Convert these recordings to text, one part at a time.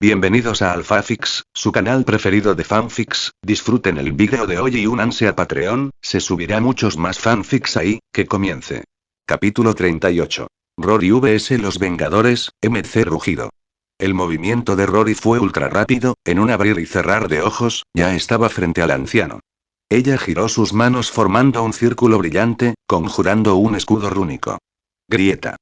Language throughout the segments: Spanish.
Bienvenidos a AlphaFix, su canal preferido de fanfics. Disfruten el vídeo de hoy y únanse a Patreon, se subirá muchos más fanfics ahí. Que comience. Capítulo 38. Rory vs Los Vengadores, MC Rugido. El movimiento de Rory fue ultra rápido, en un abrir y cerrar de ojos, ya estaba frente al anciano. Ella giró sus manos formando un círculo brillante, conjurando un escudo rúnico. Grieta.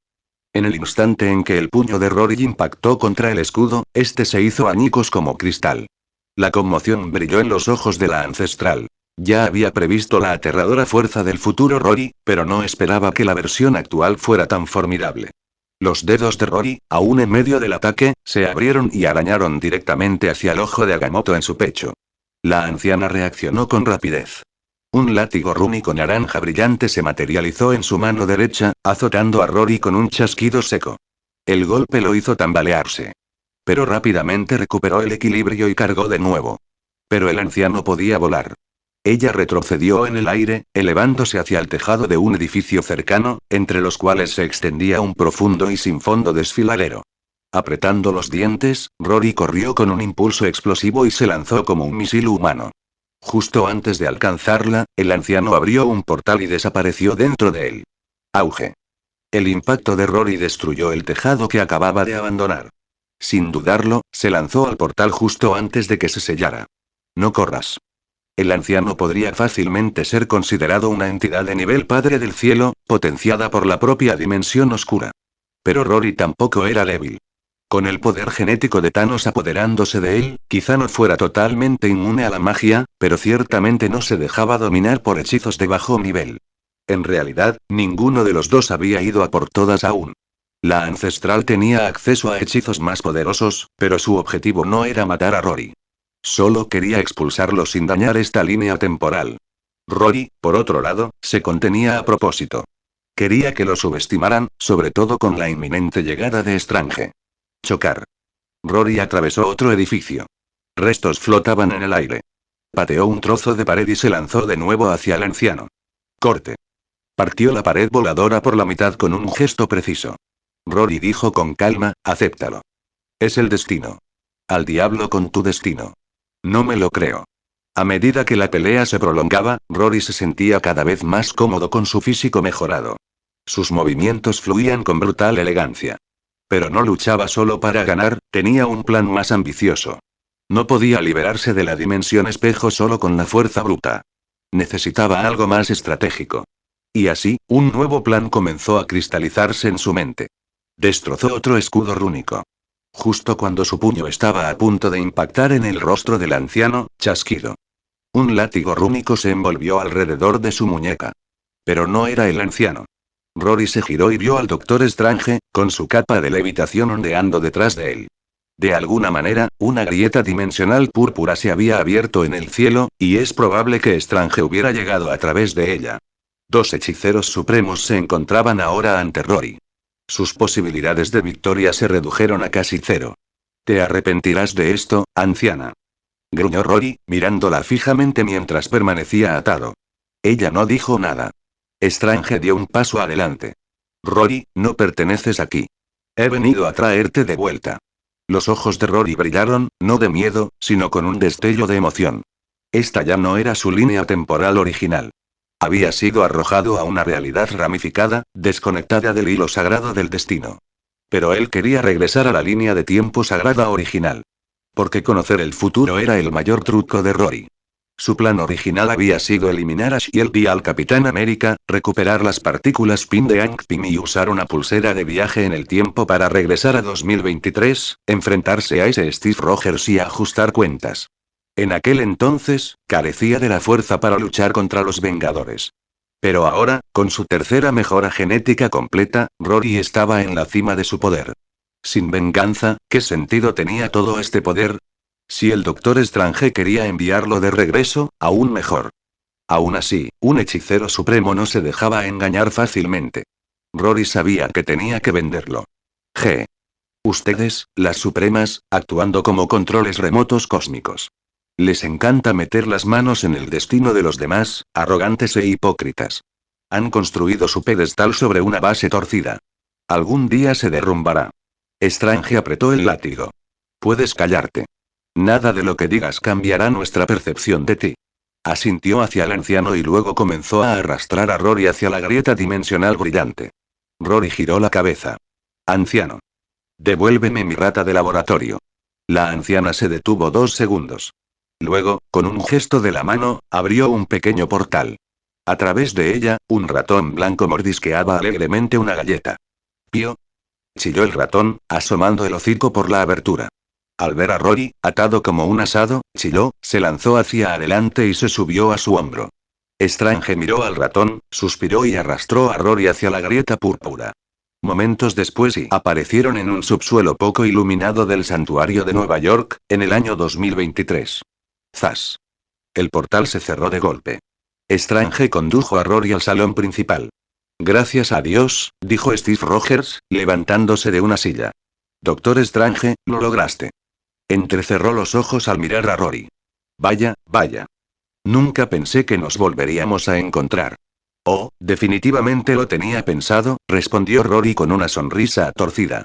En el instante en que el puño de Rory impactó contra el escudo, este se hizo añicos como cristal. La conmoción brilló en los ojos de la ancestral. Ya había previsto la aterradora fuerza del futuro Rory, pero no esperaba que la versión actual fuera tan formidable. Los dedos de Rory, aún en medio del ataque, se abrieron y arañaron directamente hacia el ojo de Agamotto en su pecho. La anciana reaccionó con rapidez. Un látigo rúnico naranja brillante se materializó en su mano derecha, azotando a Rory con un chasquido seco. El golpe lo hizo tambalearse. Pero rápidamente recuperó el equilibrio y cargó de nuevo. Pero el anciano podía volar. Ella retrocedió en el aire, elevándose hacia el tejado de un edificio cercano, entre los cuales se extendía un profundo y sin fondo desfiladero. Apretando los dientes, Rory corrió con un impulso explosivo y se lanzó como un misil humano. Justo antes de alcanzarla, el anciano abrió un portal y desapareció dentro de él. Auge. El impacto de Rory destruyó el tejado que acababa de abandonar. Sin dudarlo, se lanzó al portal justo antes de que se sellara. No corras. El anciano podría fácilmente ser considerado una entidad de nivel Padre del Cielo, potenciada por la propia dimensión oscura. Pero Rory tampoco era débil. Con el poder genético de Thanos apoderándose de él, quizá no fuera totalmente inmune a la magia, pero ciertamente no se dejaba dominar por hechizos de bajo nivel. En realidad, ninguno de los dos había ido a por todas aún. La ancestral tenía acceso a hechizos más poderosos, pero su objetivo no era matar a Rory. Solo quería expulsarlo sin dañar esta línea temporal. Rory, por otro lado, se contenía a propósito. Quería que lo subestimaran, sobre todo con la inminente llegada de Strange. Chocar. Rory atravesó otro edificio. Restos flotaban en el aire. Pateó un trozo de pared y se lanzó de nuevo hacia el anciano. Corte. Partió la pared voladora por la mitad con un gesto preciso. Rory dijo con calma, acéptalo. Es el destino. Al diablo con tu destino. No me lo creo. A medida que la pelea se prolongaba, Rory se sentía cada vez más cómodo con su físico mejorado. Sus movimientos fluían con brutal elegancia. Pero no luchaba solo para ganar, tenía un plan más ambicioso. No podía liberarse de la dimensión espejo solo con la fuerza bruta. Necesitaba algo más estratégico. Y así, un nuevo plan comenzó a cristalizarse en su mente. Destrozó otro escudo rúnico. Justo cuando su puño estaba a punto de impactar en el rostro del anciano, chasquido. Un látigo rúnico se envolvió alrededor de su muñeca. Pero no era el anciano. Rory se giró y vio al Doctor Strange, con su capa de levitación ondeando detrás de él. De alguna manera, una grieta dimensional púrpura se había abierto en el cielo, y es probable que Strange hubiera llegado a través de ella. Dos hechiceros supremos se encontraban ahora ante Rory. Sus posibilidades de victoria se redujeron a casi cero. «Te arrepentirás de esto, anciana», gruñó Rory, mirándola fijamente mientras permanecía atado. Ella no dijo nada. Strange dio un paso adelante. «Rory, no perteneces aquí. He venido a traerte de vuelta». Los ojos de Rory brillaron, no de miedo, sino con un destello de emoción. Esta ya no era su línea temporal original. Había sido arrojado a una realidad ramificada, desconectada del hilo sagrado del destino. Pero él quería regresar a la línea de tiempo sagrada original. Porque conocer el futuro era el mayor truco de Rory. Su plan original había sido eliminar a Shield y al Capitán América, recuperar las partículas Pym de Hank Pym y usar una pulsera de viaje en el tiempo para regresar a 2023, enfrentarse a ese Steve Rogers y ajustar cuentas. En aquel entonces, carecía de la fuerza para luchar contra los Vengadores. Pero ahora, con su tercera mejora genética completa, Rory estaba en la cima de su poder. Sin venganza, ¿qué sentido tenía todo este poder? Si el Doctor Strange quería enviarlo de regreso, aún mejor. Aún así, un hechicero supremo no se dejaba engañar fácilmente. Rory sabía que tenía que venderlo. G. Ustedes, las supremas, actuando como controles remotos cósmicos. Les encanta meter las manos en el destino de los demás, arrogantes e hipócritas. Han construido su pedestal sobre una base torcida. Algún día se derrumbará. Strange apretó el látigo. Puedes callarte. Nada de lo que digas cambiará nuestra percepción de ti. Asintió hacia el anciano y luego comenzó a arrastrar a Rory hacia la grieta dimensional brillante. Rory giró la cabeza. Anciano. Devuélveme mi rata de laboratorio. La anciana se detuvo 2 segundos. Luego, con un gesto de la mano, abrió un pequeño portal. A través de ella, un ratón blanco mordisqueaba alegremente una galleta. Pío. Chilló el ratón, asomando el hocico por la abertura. Al ver a Rory, atado como un asado, chilló, se lanzó hacia adelante y se subió a su hombro. Strange miró al ratón, suspiró y arrastró a Rory hacia la grieta púrpura. Momentos después aparecieron en un subsuelo poco iluminado del santuario de Nueva York, en el año 2023. Zas. El portal se cerró de golpe. Strange condujo a Rory al salón principal. Gracias a Dios, dijo Steve Rogers, levantándose de una silla. Doctor Strange, lo lograste. Entrecerró los ojos al mirar a Rory. Vaya, vaya. Nunca pensé que nos volveríamos a encontrar. Oh, definitivamente lo tenía pensado, respondió Rory con una sonrisa torcida.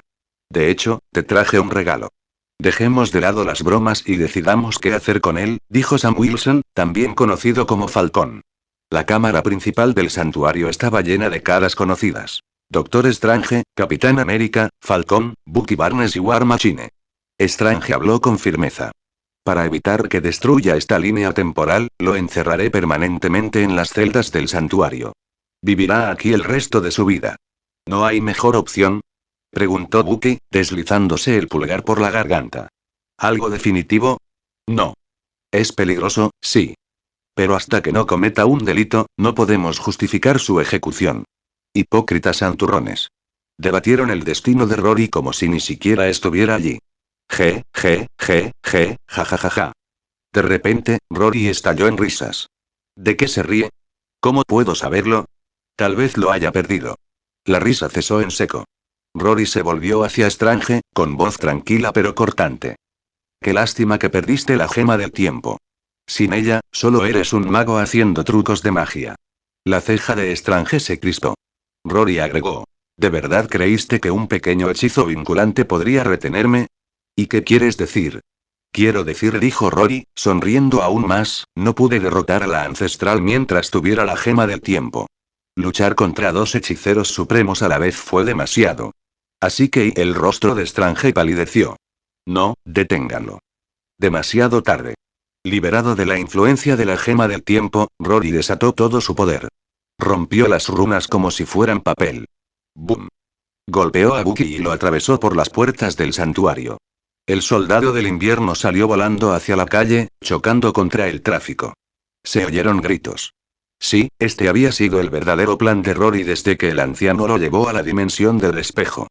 De hecho, te traje un regalo. Dejemos de lado las bromas y decidamos qué hacer con él, dijo Sam Wilson, también conocido como Falcón. La cámara principal del santuario estaba llena de caras conocidas. Doctor Strange, Capitán América, Falcón, Bucky Barnes y War Machine. Strange habló con firmeza. Para evitar que destruya esta línea temporal, lo encerraré permanentemente en las celdas del santuario. Vivirá aquí el resto de su vida. ¿No hay mejor opción? Preguntó Bucky, deslizándose el pulgar por la garganta. ¿Algo definitivo? No. Es peligroso, sí. Pero hasta que no cometa un delito, no podemos justificar su ejecución. Hipócritas santurrones. Debatieron el destino de Rory como si ni siquiera estuviera allí. Ja. De repente, Rory estalló en risas. ¿De qué se ríe? ¿Cómo puedo saberlo? Tal vez lo haya perdido. La risa cesó en seco. Rory se volvió hacia Strange, con voz tranquila pero cortante. Qué lástima que perdiste la gema del tiempo. Sin ella, solo eres un mago haciendo trucos de magia. La ceja de Strange se crispó. Rory agregó. ¿De verdad creíste que un pequeño hechizo vinculante podría retenerme? ¿Y qué quieres decir? Quiero decir, dijo Rory, sonriendo aún más, no pude derrotar a la ancestral mientras tuviera la gema del tiempo. Luchar contra dos hechiceros supremos a la vez fue demasiado. Así que el rostro de Strange palideció. No, deténganlo. Demasiado tarde. Liberado de la influencia de la gema del tiempo, Rory desató todo su poder. Rompió las runas como si fueran papel. ¡Bum! Golpeó a Bucky y lo atravesó por las puertas del santuario. El soldado del invierno salió volando hacia la calle, chocando contra el tráfico. Se oyeron gritos. Sí, este había sido el verdadero plan de Rory desde que el anciano lo llevó a la dimensión del espejo.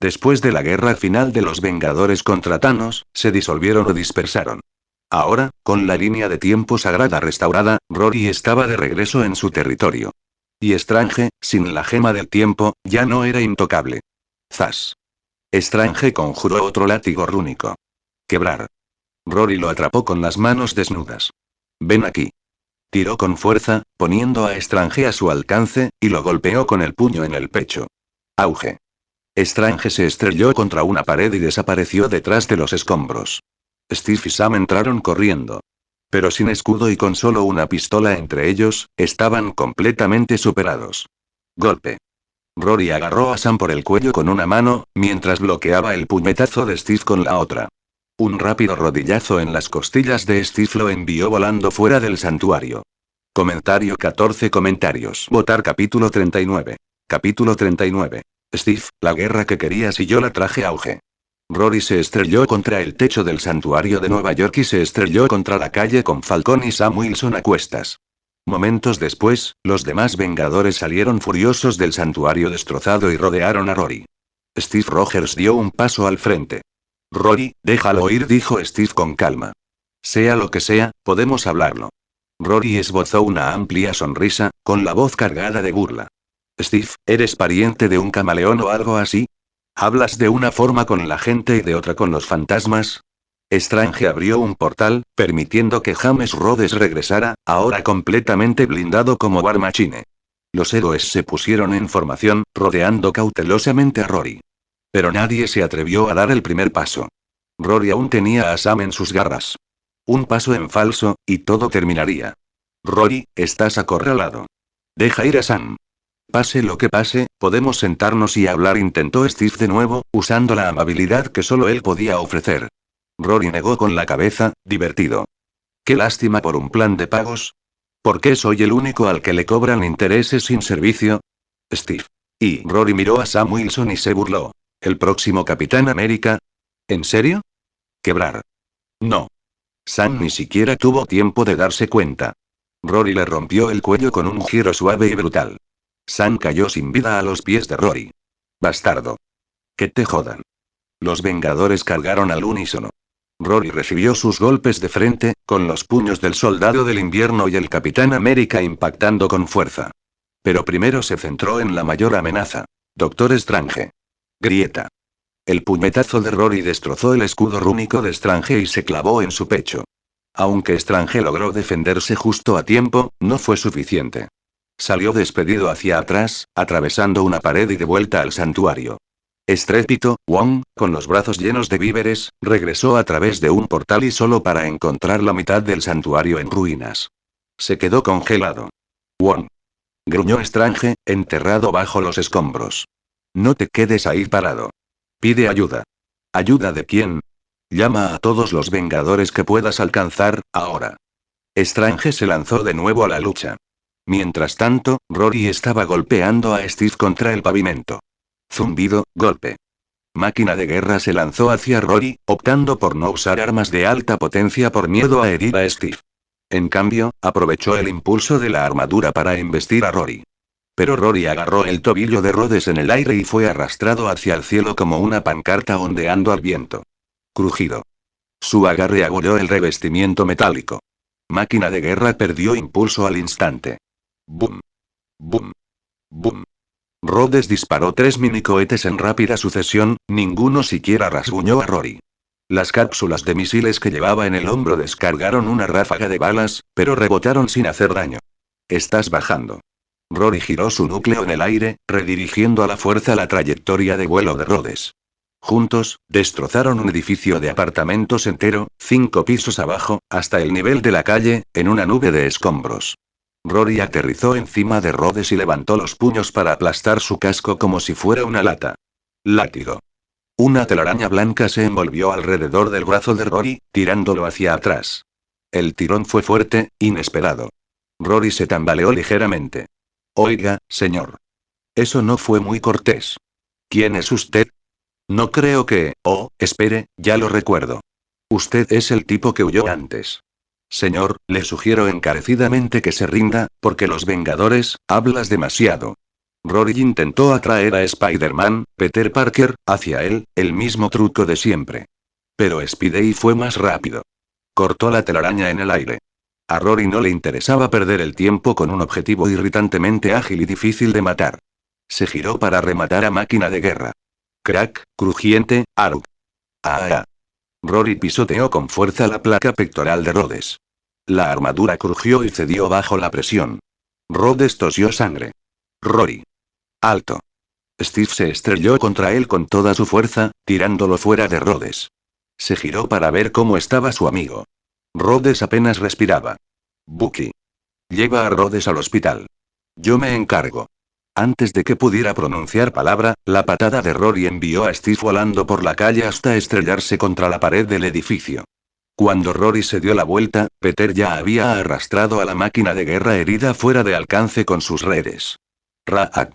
Después de la guerra final de los Vengadores contra Thanos, se disolvieron o dispersaron. Ahora, con la línea de tiempo sagrada restaurada, Rory estaba de regreso en su territorio. Y Strange, sin la gema del tiempo, ya no era intocable. Zas. Strange conjuró otro látigo rúnico. Quebrar. Rory lo atrapó con las manos desnudas. Ven aquí. Tiró con fuerza, poniendo a Strange a su alcance, y lo golpeó con el puño en el pecho. Auge. Strange se estrelló contra una pared y desapareció detrás de los escombros. Steve y Sam entraron corriendo. Pero sin escudo y con solo una pistola entre ellos, estaban completamente superados. Golpe. Rory agarró a Sam por el cuello con una mano, mientras bloqueaba el puñetazo de Steve con la otra. Un rápido rodillazo en las costillas de Steve lo envió volando fuera del santuario. Comentario 14 comentarios. Votar capítulo 39. Capítulo 39. Steve, la guerra que querías y yo la traje auge. Rory se estrelló contra el techo del santuario de Nueva York y se estrelló contra la calle con Falcón y Sam Wilson a cuestas. Momentos después, los demás Vengadores salieron furiosos del santuario destrozado y rodearon a Rory. Steve Rogers dio un paso al frente. Rory, déjalo ir, dijo Steve con calma. Sea lo que sea, podemos hablarlo. Rory esbozó una amplia sonrisa, con la voz cargada de burla. Steve, ¿eres pariente de un camaleón o algo así? ¿Hablas de una forma con la gente y de otra con los fantasmas? Strange abrió un portal, permitiendo que James Rhodes regresara, ahora completamente blindado como War Machine. Los héroes se pusieron en formación, rodeando cautelosamente a Rory. Pero nadie se atrevió a dar el primer paso. Rory aún tenía a Sam en sus garras. Un paso en falso, y todo terminaría. Rory, estás acorralado. Deja ir a Sam. Pase lo que pase, podemos sentarnos y hablar, intentó Steve de nuevo, usando la amabilidad que solo él podía ofrecer. Rory negó con la cabeza, divertido. Qué lástima por un plan de pagos. ¿Por qué soy el único al que le cobran intereses sin servicio? Steve. Y Rory miró a Sam Wilson y se burló. ¿El próximo Capitán América? ¿En serio? Quebrar. No. Sam ni siquiera tuvo tiempo de darse cuenta. Rory le rompió el cuello con un giro suave y brutal. Sam cayó sin vida a los pies de Rory. Bastardo. Que te jodan. Los Vengadores cargaron al unísono. Rory recibió sus golpes de frente, con los puños del Soldado del Invierno y el Capitán América impactando con fuerza. Pero primero se centró en la mayor amenaza. Doctor Strange. Grieta. El puñetazo de Rory destrozó el escudo rúnico de Strange y se clavó en su pecho. Aunque Strange logró defenderse justo a tiempo, no fue suficiente. Salió despedido hacia atrás, atravesando una pared y de vuelta al santuario. Estrépito, Wong, con los brazos llenos de víveres, regresó a través de un portal y solo para encontrar la mitad del santuario en ruinas. Se quedó congelado. Wong. Gruñó Strange, enterrado bajo los escombros. No te quedes ahí parado. Pide ayuda. ¿Ayuda de quién? Llama a todos los Vengadores que puedas alcanzar, ahora. Strange se lanzó de nuevo a la lucha. Mientras tanto, Rory estaba golpeando a Steve contra el pavimento. Zumbido, golpe. Máquina de Guerra se lanzó hacia Rory, optando por no usar armas de alta potencia por miedo a herir a Steve. En cambio, aprovechó el impulso de la armadura para embestir a Rory. Pero Rory agarró el tobillo de Rhodes en el aire y fue arrastrado hacia el cielo como una pancarta ondeando al viento. Crujido. Su agarre agulló el revestimiento metálico. Máquina de Guerra perdió impulso al instante. Boom. Boom. Boom. Rhodes disparó 3 minicohetes en rápida sucesión, ninguno siquiera rasguñó a Rory. Las cápsulas de misiles que llevaba en el hombro descargaron una ráfaga de balas, pero rebotaron sin hacer daño. Estás bajando. Rory giró su núcleo en el aire, redirigiendo a la fuerza la trayectoria de vuelo de Rhodes. Juntos, destrozaron un edificio de apartamentos entero, 5 pisos abajo, hasta el nivel de la calle, en una nube de escombros. Rory aterrizó encima de Rhodes y levantó los puños para aplastar su casco como si fuera una lata. Látigo. Una telaraña blanca se envolvió alrededor del brazo de Rory, tirándolo hacia atrás. El tirón fue fuerte, inesperado. Rory se tambaleó ligeramente. Oiga, señor. Eso no fue muy cortés. ¿Quién es usted? No creo que... Oh, espere, ya lo recuerdo. Usted es el tipo que huyó antes. Señor, le sugiero encarecidamente que se rinda, porque los Vengadores, hablas demasiado. Rory intentó atraer a Spider-Man, Peter Parker, hacia él, el mismo truco de siempre. Pero Spidey fue más rápido. Cortó la telaraña en el aire. A Rory no le interesaba perder el tiempo con un objetivo irritantemente ágil y difícil de matar. Se giró para rematar a Máquina de Guerra. Crack, crujiente, arug. Ah. Rory pisoteó con fuerza la placa pectoral de Rhodes. La armadura crujió y cedió bajo la presión. Rhodes tosió sangre. Rory. Alto. Steve se estrelló contra él con toda su fuerza, tirándolo fuera de Rhodes. Se giró para ver cómo estaba su amigo. Rhodes apenas respiraba. Bucky. Lleva a Rhodes al hospital. Yo me encargo. Antes de que pudiera pronunciar palabra, la patada de Rory envió a Steve volando por la calle hasta estrellarse contra la pared del edificio. Cuando Rory se dio la vuelta, Peter ya había arrastrado a la Máquina de Guerra herida fuera de alcance con sus redes. Raak.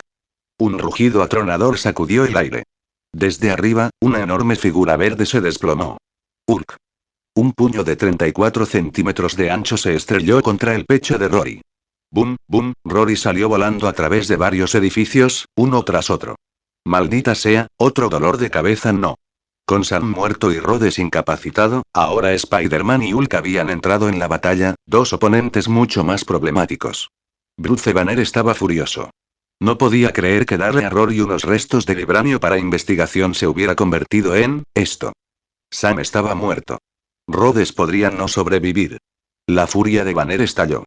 Un rugido atronador sacudió el aire. Desde arriba, una enorme figura verde se desplomó. Hulk. Un puño de 34 centímetros de ancho se estrelló contra el pecho de Rory. Boom, boom, Rory salió volando a través de varios edificios, uno tras otro. Maldita sea, otro dolor de cabeza no. Con Sam muerto y Rhodes incapacitado, ahora Spider-Man y Hulk habían entrado en la batalla, dos oponentes mucho más problemáticos. Bruce Banner estaba furioso. No podía creer que darle a Rory unos restos de vibranio para investigación se hubiera convertido en esto. Sam estaba muerto. Rhodes podría no sobrevivir. La furia de Banner estalló.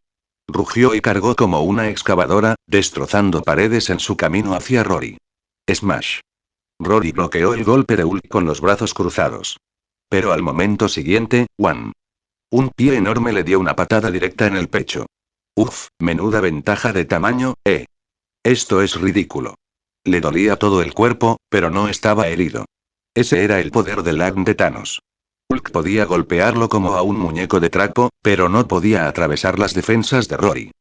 Rugió y cargó como una excavadora, destrozando paredes en su camino hacia Rory. Smash. Rory bloqueó el golpe de Hulk con los brazos cruzados. Pero al momento siguiente, un pie enorme le dio una patada directa en el pecho. Uf, menuda ventaja de tamaño, ¿eh? Esto es ridículo. Le dolía todo el cuerpo, pero no estaba herido. Ese era el poder del Arm de Thanos. Hulk podía golpearlo como a un muñeco de trapo, pero no podía atravesar las defensas de Rory.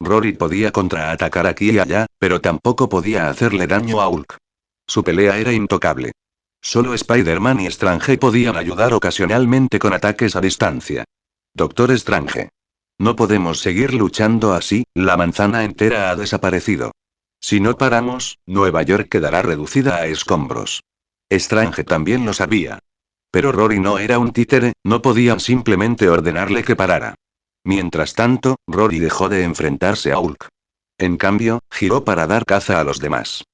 Rory podía contraatacar aquí y allá, pero tampoco podía hacerle daño a Hulk. Su pelea era intocable. Solo Spider-Man y Strange podían ayudar ocasionalmente con ataques a distancia. Doctor Strange. No podemos seguir luchando así, la manzana entera ha desaparecido. Si no paramos, Nueva York quedará reducida a escombros. Strange también lo sabía. Pero Rory no era un títere, no podían simplemente ordenarle que parara. Mientras tanto, Rory dejó de enfrentarse a Hulk. En cambio, giró para dar caza a los demás.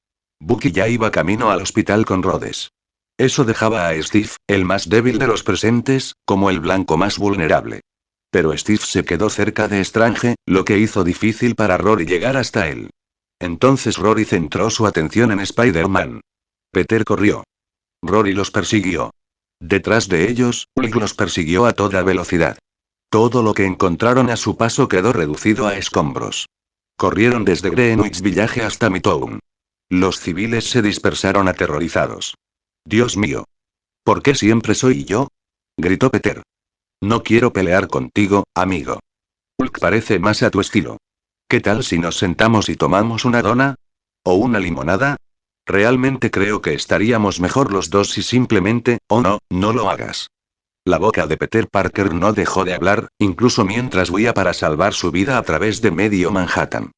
Bucky ya iba camino al hospital con Rhodes. Eso dejaba a Steve, el más débil de los presentes, como el blanco más vulnerable. Pero Steve se quedó cerca de Strange, lo que hizo difícil para Rory llegar hasta él. Entonces Rory centró su atención en Spider-Man. Peter corrió. Rory los persiguió. Detrás de ellos, Hulk los persiguió a toda velocidad. Todo lo que encontraron a su paso quedó reducido a escombros. Corrieron desde Greenwich Village hasta Midtown. Los civiles se dispersaron aterrorizados. Dios mío. ¿Por qué siempre soy yo? Gritó Peter. No quiero pelear contigo, amigo. Hulk parece más a tu estilo. ¿Qué tal si nos sentamos y tomamos una dona? ¿O una limonada? Realmente creo que estaríamos mejor los dos si simplemente, no lo hagas. La boca de Peter Parker no dejó de hablar, incluso mientras huía para salvar su vida a través de medio Manhattan.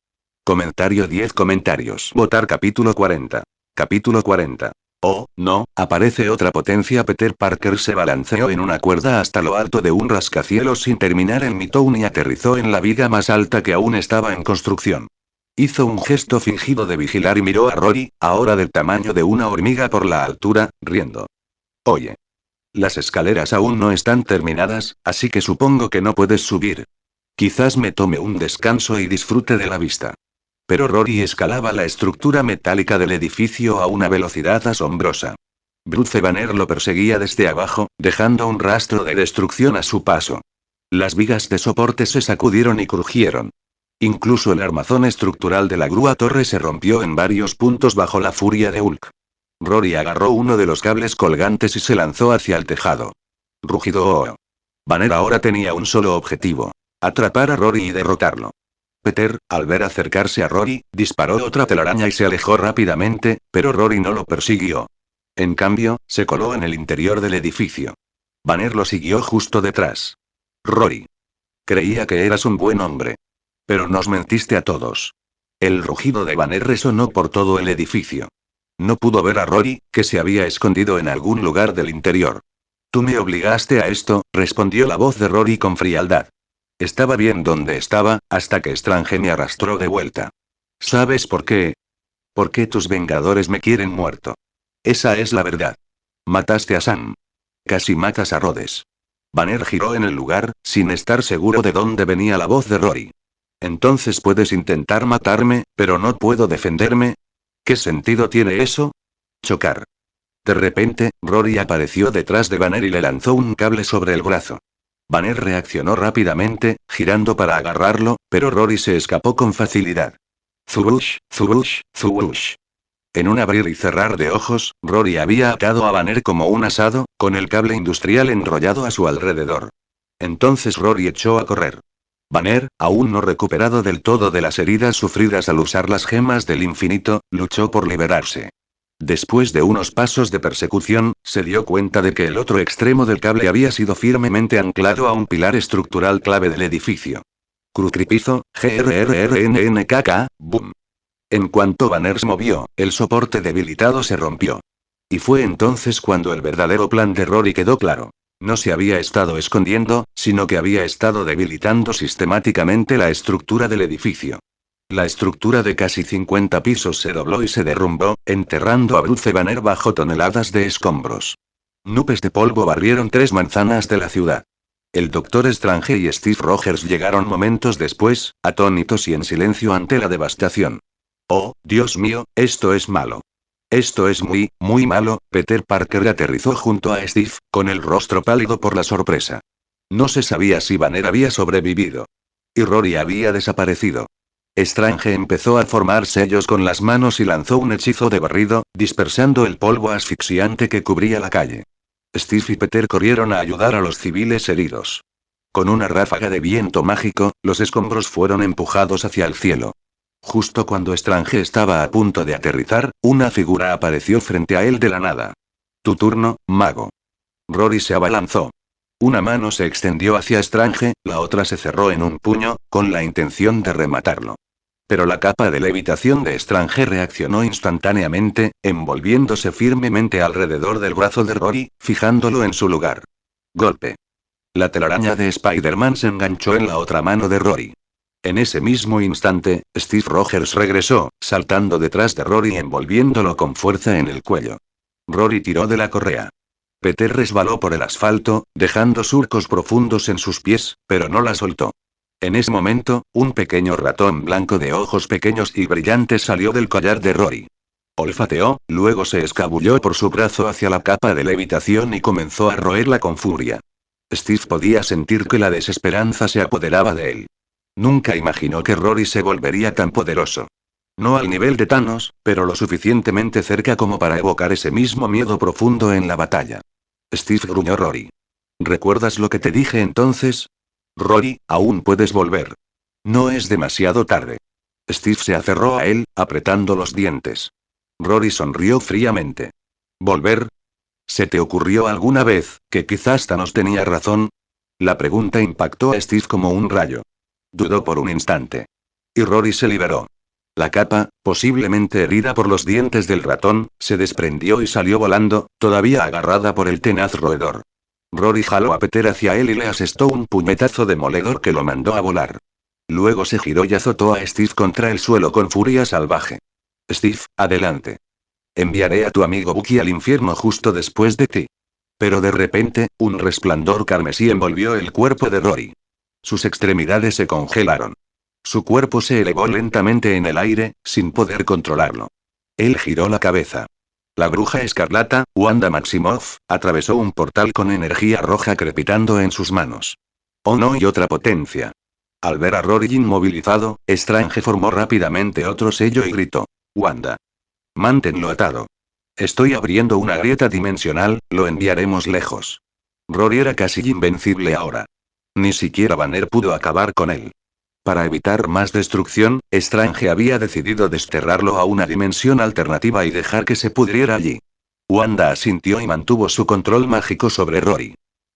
Comentario 10 comentarios. Votar capítulo 40. Capítulo 40. Oh, no, aparece otra potencia. Peter Parker se balanceó en una cuerda hasta lo alto de un rascacielos sin terminar en Midtown y aterrizó en la viga más alta que aún estaba en construcción. Hizo un gesto fingido de vigilar y miró a Rory, ahora del tamaño de una hormiga por la altura, riendo. Oye. Las escaleras aún no están terminadas, así que supongo que no puedes subir. Quizás me tome un descanso y disfrute de la vista. Pero Rory escalaba la estructura metálica del edificio a una velocidad asombrosa. Bruce Banner lo perseguía desde abajo, dejando un rastro de destrucción a su paso. Las vigas de soporte se sacudieron y crujieron. Incluso el armazón estructural de la grúa torre se rompió en varios puntos bajo la furia de Hulk. Rory agarró uno de los cables colgantes y se lanzó hacia el tejado. Rugido. Oh. Banner ahora tenía un solo objetivo: atrapar a Rory y derrotarlo. Peter, al ver acercarse a Rory, disparó otra telaraña y se alejó rápidamente, pero Rory no lo persiguió. En cambio, se coló en el interior del edificio. Banner lo siguió justo detrás. Rory. Creía que eras un buen hombre. Pero nos mentiste a todos. El rugido de Banner resonó por todo el edificio. No pudo ver a Rory, que se había escondido en algún lugar del interior. Tú me obligaste a esto, respondió la voz de Rory con frialdad. Estaba bien donde estaba, hasta que Strange me arrastró de vuelta. ¿Sabes por qué? Porque tus vengadores me quieren muerto. Esa es la verdad. Mataste a Sam. Casi matas a Rhodes. Banner giró en el lugar, sin estar seguro de dónde venía la voz de Rory. Entonces puedes intentar matarme, pero no puedo defenderme. ¿Qué sentido tiene eso? Chocar. De repente, Rory apareció detrás de Banner y le lanzó un cable sobre el brazo. Banner reaccionó rápidamente, girando para agarrarlo, pero Rory se escapó con facilidad. Zubush, zubush, zubush. En un abrir y cerrar de ojos, Rory había atado a Banner como un asado, con el cable industrial enrollado a su alrededor. Entonces Rory echó a correr. Banner, aún no recuperado del todo de las heridas sufridas al usar las gemas del infinito, luchó por liberarse. Después de unos pasos de persecución, se dio cuenta de que el otro extremo del cable había sido firmemente anclado a un pilar estructural clave del edificio. Crucripizo, grrrnnkk, boom. En cuanto Banner se movió, el soporte debilitado se rompió. Y fue entonces cuando el verdadero plan de Rory quedó claro. No se había estado escondiendo, sino que había estado debilitando sistemáticamente la estructura del edificio. La estructura de casi 50 pisos se dobló y se derrumbó, enterrando a Bruce Banner bajo toneladas de escombros. Nubes de polvo barrieron 3 manzanas de la ciudad. El Doctor Strange y Steve Rogers llegaron momentos después, atónitos y en silencio ante la devastación. Oh, Dios mío, esto es malo. Esto es muy, muy malo. Peter Parker aterrizó junto a Steve, con el rostro pálido por la sorpresa. No se sabía si Banner había sobrevivido. Y Rory había desaparecido. Strange empezó a formar sellos con las manos y lanzó un hechizo de barrido, dispersando el polvo asfixiante que cubría la calle. Steve y Peter corrieron a ayudar a los civiles heridos. Con una ráfaga de viento mágico, los escombros fueron empujados hacia el cielo. Justo cuando Strange estaba a punto de aterrizar, una figura apareció frente a él de la nada. Tu turno, mago. Rory se abalanzó. Una mano se extendió hacia Strange, la otra se cerró en un puño, con la intención de rematarlo. Pero la capa de levitación de Strange reaccionó instantáneamente, envolviéndose firmemente alrededor del brazo de Rory, fijándolo en su lugar. Golpe. La telaraña de Spider-Man se enganchó en la otra mano de Rory. En ese mismo instante, Steve Rogers regresó, saltando detrás de Rory y envolviéndolo con fuerza en el cuello. Rory tiró de la correa. Peter resbaló por el asfalto, dejando surcos profundos en sus pies, pero no la soltó. En ese momento, un pequeño ratón blanco de ojos pequeños y brillantes salió del collar de Rory. Olfateó, luego se escabulló por su brazo hacia la capa de levitación y comenzó a roerla con furia. Steve podía sentir que la desesperanza se apoderaba de él. Nunca imaginó que Rory se volvería tan poderoso. No al nivel de Thanos, pero lo suficientemente cerca como para evocar ese mismo miedo profundo en la batalla. Steve, gruñó Rory. ¿Recuerdas lo que te dije entonces? Rory, aún puedes volver. No es demasiado tarde. Steve se aferró a él, apretando los dientes. Rory sonrió fríamente. ¿Volver? ¿Se te ocurrió alguna vez que quizás Thanos tenía razón? La pregunta impactó a Steve como un rayo. Dudó por un instante. Y Rory se liberó. La capa, posiblemente herida por los dientes del ratón, se desprendió y salió volando, todavía agarrada por el tenaz roedor. Rory jaló a Peter hacia él y le asestó un puñetazo demoledor que lo mandó a volar. Luego se giró y azotó a Steve contra el suelo con furia salvaje. Steve, adelante. Enviaré a tu amigo Bucky al infierno justo después de ti. Pero de repente, un resplandor carmesí envolvió el cuerpo de Rory. Sus extremidades se congelaron. Su cuerpo se elevó lentamente en el aire, sin poder controlarlo. Él giró la cabeza. La bruja escarlata, Wanda Maximoff, atravesó un portal con energía roja crepitando en sus manos. Oh no, y otra potencia. Al ver a Rory inmovilizado, Strange formó rápidamente otro sello y gritó. Wanda. Manténlo atado. Estoy abriendo una grieta dimensional, lo enviaremos lejos. Rory era casi invencible ahora. Ni siquiera Banner pudo acabar con él. Para evitar más destrucción, Strange había decidido desterrarlo a una dimensión alternativa y dejar que se pudriera allí. Wanda asintió y mantuvo su control mágico sobre Rory.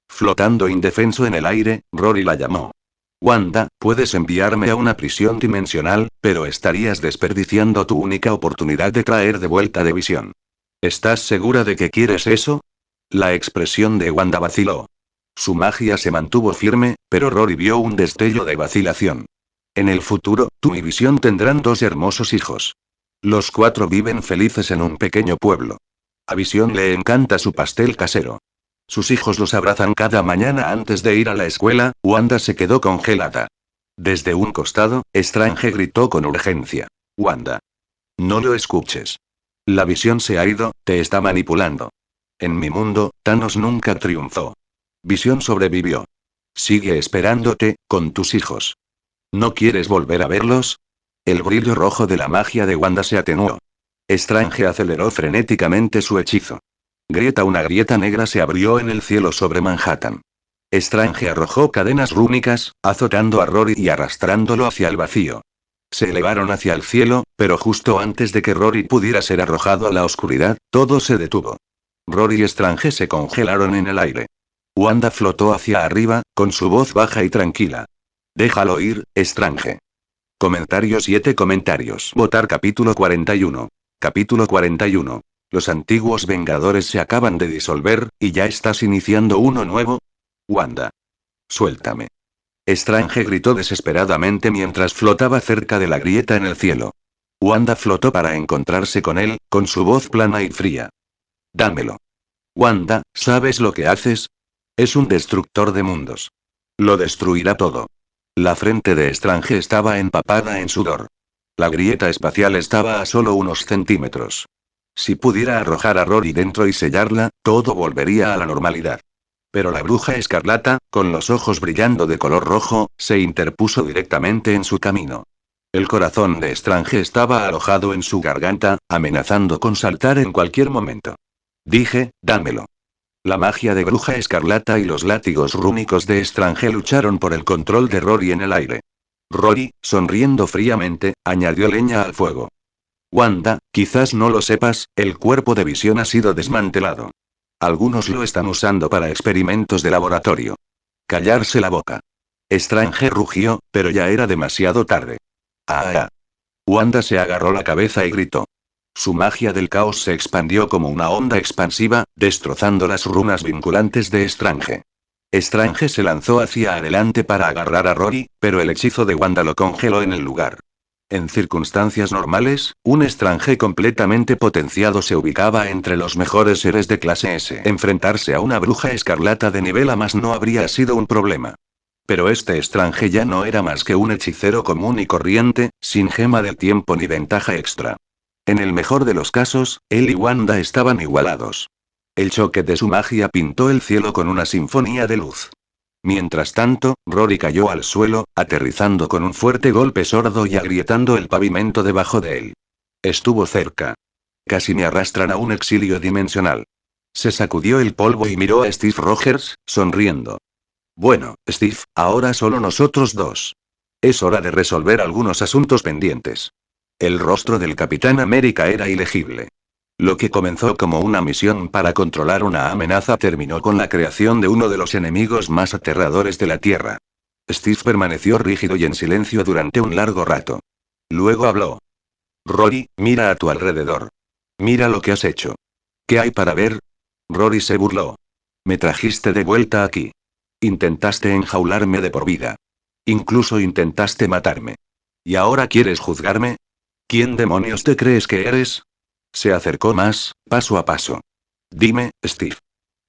Flotando indefenso en el aire, Rory la llamó. Wanda, puedes enviarme a una prisión dimensional, pero estarías desperdiciando tu única oportunidad de traer de vuelta de Visión. ¿Estás segura de que quieres eso? La expresión de Wanda vaciló. Su magia se mantuvo firme, pero Rory vio un destello de vacilación. En el futuro, tú y Visión tendrán dos hermosos hijos. Los cuatro viven felices en un pequeño pueblo. A Visión le encanta su pastel casero. Sus hijos los abrazan cada mañana antes de ir a la escuela. Wanda se quedó congelada. Desde un costado, Strange gritó con urgencia. Wanda. No lo escuches. La Visión se ha ido, te está manipulando. En mi mundo, Thanos nunca triunfó. Visión sobrevivió. Sigue esperándote, con tus hijos. ¿No quieres volver a verlos? El brillo rojo de la magia de Wanda se atenuó. Strange aceleró frenéticamente su hechizo. Una grieta negra se abrió en el cielo sobre Manhattan. Strange arrojó cadenas rúnicas, azotando a Rory y arrastrándolo hacia el vacío. Se elevaron hacia el cielo, pero justo antes de que Rory pudiera ser arrojado a la oscuridad, todo se detuvo. Rory y Strange se congelaron en el aire. Wanda flotó hacia arriba, con su voz baja y tranquila. Déjalo ir, Strange. Comentario 7 comentarios. Votar capítulo 41. Capítulo 41. Los antiguos Vengadores se acaban de disolver, ¿y ya estás iniciando uno nuevo? Wanda. Suéltame. Strange gritó desesperadamente mientras flotaba cerca de la grieta en el cielo. Wanda flotó para encontrarse con él, con su voz plana y fría. Dámelo. Wanda, ¿sabes lo que haces? Es un destructor de mundos. Lo destruirá todo. La frente de Strange estaba empapada en sudor. La grieta espacial estaba a solo unos centímetros. Si pudiera arrojar a Rory dentro y sellarla, todo volvería a la normalidad. Pero la bruja escarlata, con los ojos brillando de color rojo, se interpuso directamente en su camino. El corazón de Strange estaba alojado en su garganta, amenazando con saltar en cualquier momento. Dije, dámelo. La magia de bruja escarlata y los látigos rúnicos de Strange lucharon por el control de Rory en el aire. Rory, sonriendo fríamente, añadió leña al fuego. Wanda, quizás no lo sepas, el cuerpo de visión ha sido desmantelado. Algunos lo están usando para experimentos de laboratorio. Callarse la boca. Strange rugió, pero ya era demasiado tarde. ¡Ah! Wanda se agarró la cabeza y gritó. Su magia del caos se expandió como una onda expansiva, destrozando las runas vinculantes de Strange. Strange se lanzó hacia adelante para agarrar a Rory, pero el hechizo de Wanda lo congeló en el lugar. En circunstancias normales, un Strange completamente potenciado se ubicaba entre los mejores seres de clase S. Enfrentarse a una bruja escarlata de nivel A+ no habría sido un problema. Pero este Strange ya no era más que un hechicero común y corriente, sin gema del tiempo ni ventaja extra. En el mejor de los casos, él y Wanda estaban igualados. El choque de su magia pintó el cielo con una sinfonía de luz. Mientras tanto, Rory cayó al suelo, aterrizando con un fuerte golpe sordo y agrietando el pavimento debajo de él. Estuvo cerca. Casi me arrastran a un exilio dimensional. Se sacudió el polvo y miró a Steve Rogers, sonriendo. Bueno, Steve, ahora solo nosotros dos. Es hora de resolver algunos asuntos pendientes. El rostro del Capitán América era ilegible. Lo que comenzó como una misión para controlar una amenaza terminó con la creación de uno de los enemigos más aterradores de la Tierra. Steve permaneció rígido y en silencio durante un largo rato. Luego habló. Rory, mira a tu alrededor. Mira lo que has hecho. ¿Qué hay para ver? Rory se burló. Me trajiste de vuelta aquí. Intentaste enjaularme de por vida. Incluso intentaste matarme. ¿Y ahora quieres juzgarme? ¿Quién demonios te crees que eres? Se acercó más, paso a paso. Dime, Steve.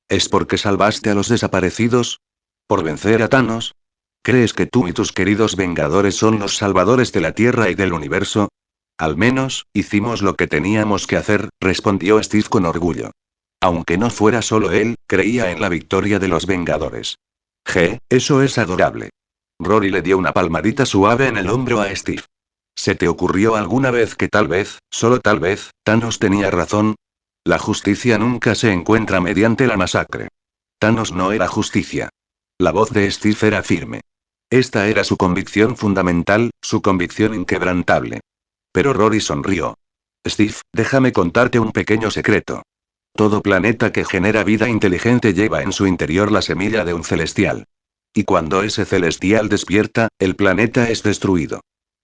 ¿Es porque salvaste a los desaparecidos? ¿Por vencer a Thanos? ¿Crees que tú y tus queridos Vengadores son los salvadores de la Tierra y del universo? Al menos, hicimos lo que teníamos que hacer, respondió Steve con orgullo. Aunque no fuera solo él, creía en la victoria de los Vengadores. Eso es adorable. Rory le dio una palmadita suave en el hombro a Steve. ¿Se te ocurrió alguna vez que tal vez, solo tal vez, Thanos tenía razón? La justicia nunca se encuentra mediante la masacre. Thanos no era justicia. La voz de Steve era firme. Esta era su convicción fundamental, su convicción inquebrantable. Pero Rory sonrió. Steve, déjame contarte un pequeño secreto. Todo planeta que genera vida inteligente lleva en su interior la semilla de un celestial. Y cuando ese celestial despierta, el planeta es destruido.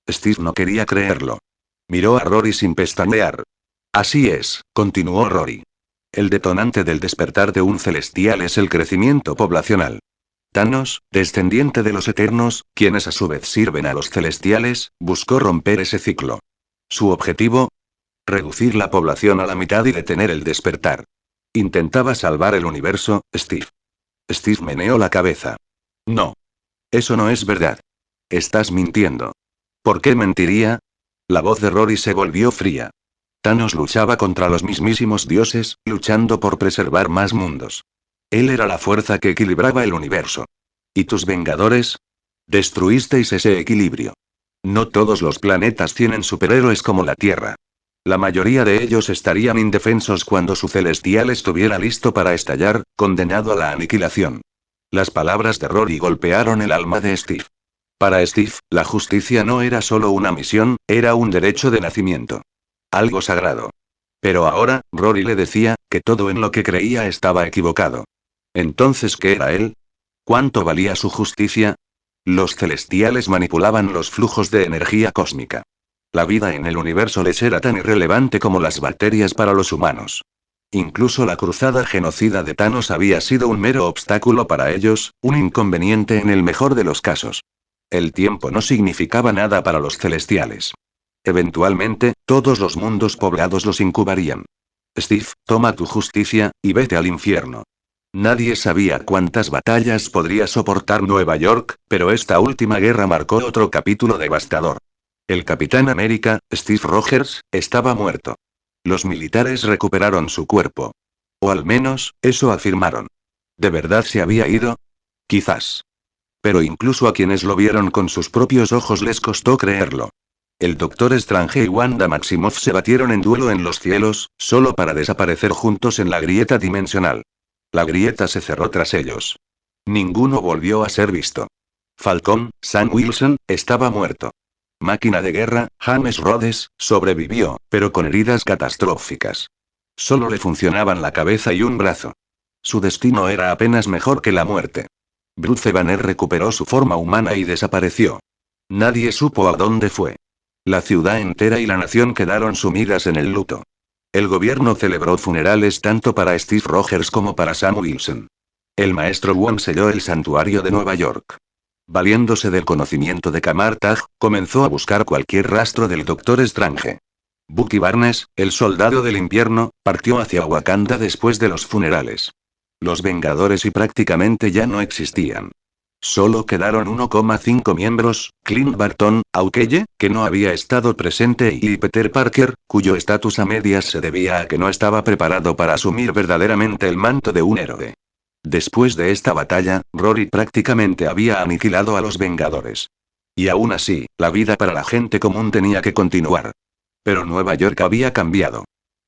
Steve no quería creerlo. Miró a Rory sin pestañear. Así es, continuó Rory. El detonante del despertar de un celestial es el crecimiento poblacional. Thanos, descendiente de los Eternos, quienes a su vez sirven a los celestiales, buscó romper ese ciclo. ¿Su objetivo? Reducir la población a la mitad y detener el despertar. Intentaba salvar el universo, Steve. Steve meneó la cabeza. No. Eso no es verdad. Estás mintiendo. ¿Por qué mentiría? La voz de Rory se volvió fría. Thanos luchaba contra los mismísimos dioses, luchando por preservar más mundos. Él era la fuerza que equilibraba el universo. ¿Y tus Vengadores? Destruisteis ese equilibrio. No todos los planetas tienen superhéroes como la Tierra. La mayoría de ellos estarían indefensos cuando su celestial estuviera listo para estallar, condenado a la aniquilación. Las palabras de Rory golpearon el alma de Steve. Para Steve, la justicia no era solo una misión, era un derecho de nacimiento. Algo sagrado. Pero ahora, Rory le decía, que todo en lo que creía estaba equivocado. Entonces, ¿qué era él? ¿Cuánto valía su justicia? Los celestiales manipulaban los flujos de energía cósmica. La vida en el universo les era tan irrelevante como las bacterias para los humanos. Incluso la cruzada genocida de Thanos había sido un mero obstáculo para ellos, un inconveniente en el mejor de los casos. El tiempo no significaba nada para los celestiales. Eventualmente, todos los mundos poblados los incubarían. Steve, toma tu justicia, y vete al infierno. Nadie sabía cuántas batallas podría soportar Nueva York, pero esta última guerra marcó otro capítulo devastador. El Capitán América, Steve Rogers, estaba muerto. Los militares recuperaron su cuerpo. O al menos, eso afirmaron. ¿De verdad se había ido? Quizás. Pero incluso a quienes lo vieron con sus propios ojos les costó creerlo. El Doctor Strange y Wanda Maximoff se batieron en duelo en los cielos, solo para desaparecer juntos en la grieta dimensional. La grieta se cerró tras ellos. Ninguno volvió a ser visto. Falcón, Sam Wilson, estaba muerto. Máquina de guerra, James Rhodes, sobrevivió, pero con heridas catastróficas. Solo le funcionaban la cabeza y un brazo. Su destino era apenas mejor que la muerte. Bruce Banner recuperó su forma humana y desapareció. Nadie supo a dónde fue. La ciudad entera y la nación quedaron sumidas en el luto. El gobierno celebró funerales tanto para Steve Rogers como para Sam Wilson. El maestro Wong selló el santuario de Nueva York. Valiéndose del conocimiento de Kamartaj, comenzó a buscar cualquier rastro del Doctor Strange. Bucky Barnes, el soldado del invierno, partió hacia Wakanda después de los funerales. Los Vengadores y prácticamente ya no existían. Solo quedaron 1,5 miembros, Clint Barton, Hawkeye, que no había estado presente, y Peter Parker, cuyo estatus a medias se debía a que no estaba preparado para asumir verdaderamente el manto de un héroe. Después de esta batalla, Rory prácticamente había aniquilado a los Vengadores. Y aún así, la vida para la gente común tenía que continuar. Pero Nueva York había cambiado.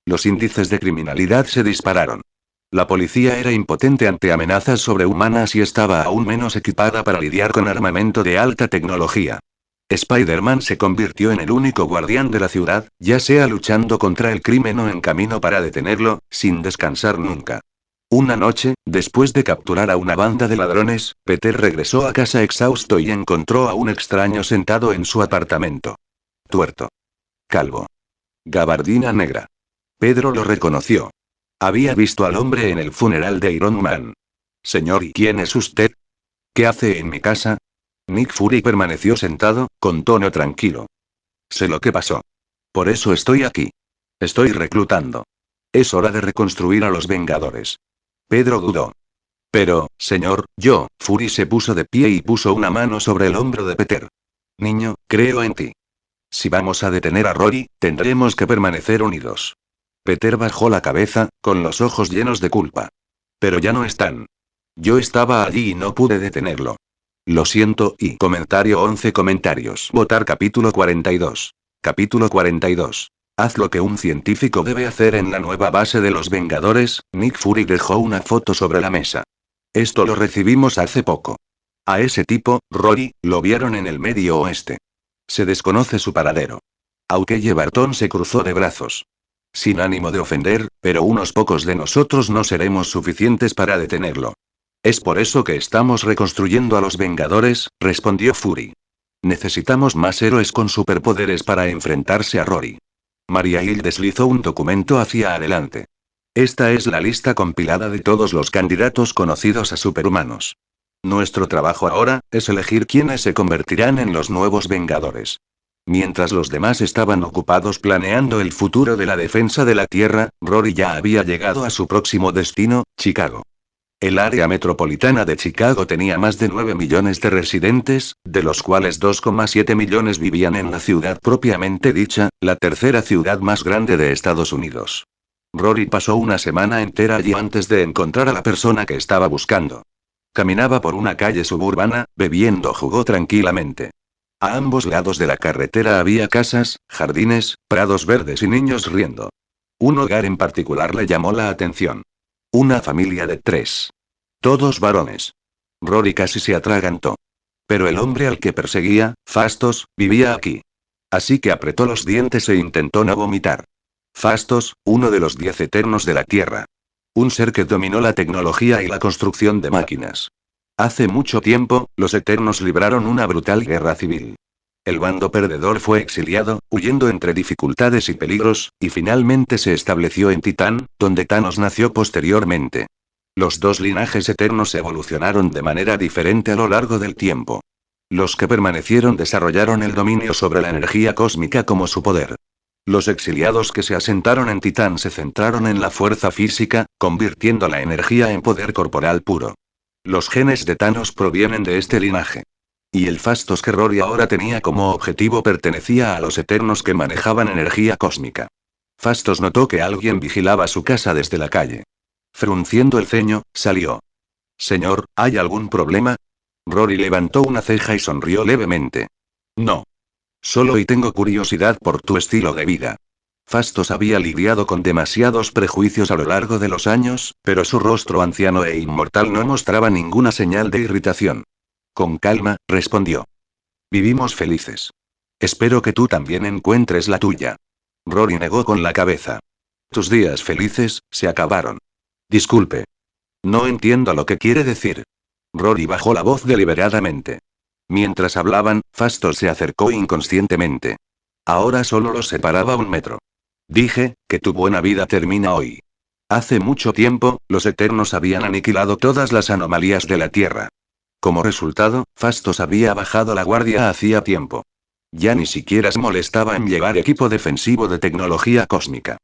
Los índices de criminalidad se dispararon. La policía era impotente ante amenazas sobrehumanas y estaba aún menos equipada para lidiar con armamento de alta tecnología. Spider-Man se convirtió en el único guardián de la ciudad, ya sea luchando contra el crimen o en camino para detenerlo, sin descansar nunca. Una noche, después de capturar a una banda de ladrones, Peter regresó a casa exhausto y encontró a un extraño sentado en su apartamento. Tuerto. Calvo. Gabardina negra. Pedro lo reconoció. Había visto al hombre en el funeral de Iron Man. Señor, ¿y quién es usted? ¿Qué hace en mi casa? Nick Fury permaneció sentado, con tono tranquilo. Sé lo que pasó. Por eso estoy aquí. Estoy reclutando. Es hora de reconstruir a los Vengadores. Pedro dudó. Pero, señor, Fury se puso de pie y puso una mano sobre el hombro de Peter. Niño, creo en ti. Si vamos a detener a Rory, tendremos que permanecer unidos. Peter bajó la cabeza, con los ojos llenos de culpa. Pero ya no están. Yo estaba allí y no pude detenerlo. Lo siento, y comentario 11 comentarios. Votar capítulo 42. Capítulo 42. Haz lo que un científico debe hacer en la nueva base de los Vengadores. Nick Fury dejó una foto sobre la mesa. Esto lo recibimos hace poco. A ese tipo, Rory, lo vieron en el Medio Oeste. Se desconoce su paradero. Hawkeye Barton se cruzó de brazos. Sin ánimo de ofender, pero unos pocos de nosotros no seremos suficientes para detenerlo. Es por eso que estamos reconstruyendo a los Vengadores, respondió Fury. Necesitamos más héroes con superpoderes para enfrentarse a Rory. Maria Hill deslizó un documento hacia adelante. Esta es la lista compilada de todos los candidatos conocidos a superhumanos. Nuestro trabajo ahora, es elegir quiénes se convertirán en los nuevos Vengadores. Mientras los demás estaban ocupados planeando el futuro de la defensa de la Tierra, Rory ya había llegado a su próximo destino, Chicago. El área metropolitana de Chicago tenía más de 9 millones de residentes, de los cuales 2,7 millones vivían en la ciudad propiamente dicha, la tercera ciudad más grande de Estados Unidos. Rory pasó una semana entera allí antes de encontrar a la persona que estaba buscando. Caminaba por una calle suburbana, bebiendo jugo tranquilamente. A ambos lados de la carretera había casas, jardines, prados verdes y niños riendo. Un hogar en particular le llamó la atención. Una familia de 3. Todos varones. Rory casi se atragantó. Pero el hombre al que perseguía, Fastos, vivía aquí. Así que apretó los dientes e intentó no vomitar. Fastos, uno de los 10 eternos de la Tierra. Un ser que dominó la tecnología y la construcción de máquinas. Hace mucho tiempo, los Eternos libraron una brutal guerra civil. El bando perdedor fue exiliado, huyendo entre dificultades y peligros, y finalmente se estableció en Titán, donde Thanos nació posteriormente. Los dos linajes eternos evolucionaron de manera diferente a lo largo del tiempo. Los que permanecieron desarrollaron el dominio sobre la energía cósmica como su poder. Los exiliados que se asentaron en Titán se centraron en la fuerza física, convirtiendo la energía en poder corporal puro. Los genes de Thanos provienen de este linaje. Y el Fastos que Rory ahora tenía como objetivo pertenecía a los Eternos que manejaban energía cósmica. Fastos notó que alguien vigilaba su casa desde la calle. Frunciendo el ceño, salió. Señor, ¿hay algún problema? Rory levantó una ceja y sonrió levemente. No. Solo y tengo curiosidad por tu estilo de vida. Fastos había lidiado con demasiados prejuicios a lo largo de los años, pero su rostro anciano e inmortal no mostraba ninguna señal de irritación. Con calma, respondió. Vivimos felices. Espero que tú también encuentres la tuya. Rory negó con la cabeza. Tus días felices, se acabaron. Disculpe. No entiendo lo que quiere decir. Rory bajó la voz deliberadamente. Mientras hablaban, Fastos se acercó inconscientemente. Ahora solo los separaba 1 metro. Dije, que tu buena vida termina hoy. Hace mucho tiempo, los Eternos habían aniquilado todas las anomalías de la Tierra. Como resultado, Fastos había bajado la guardia hacía tiempo. Ya ni siquiera se molestaba en llevar equipo defensivo de tecnología cósmica.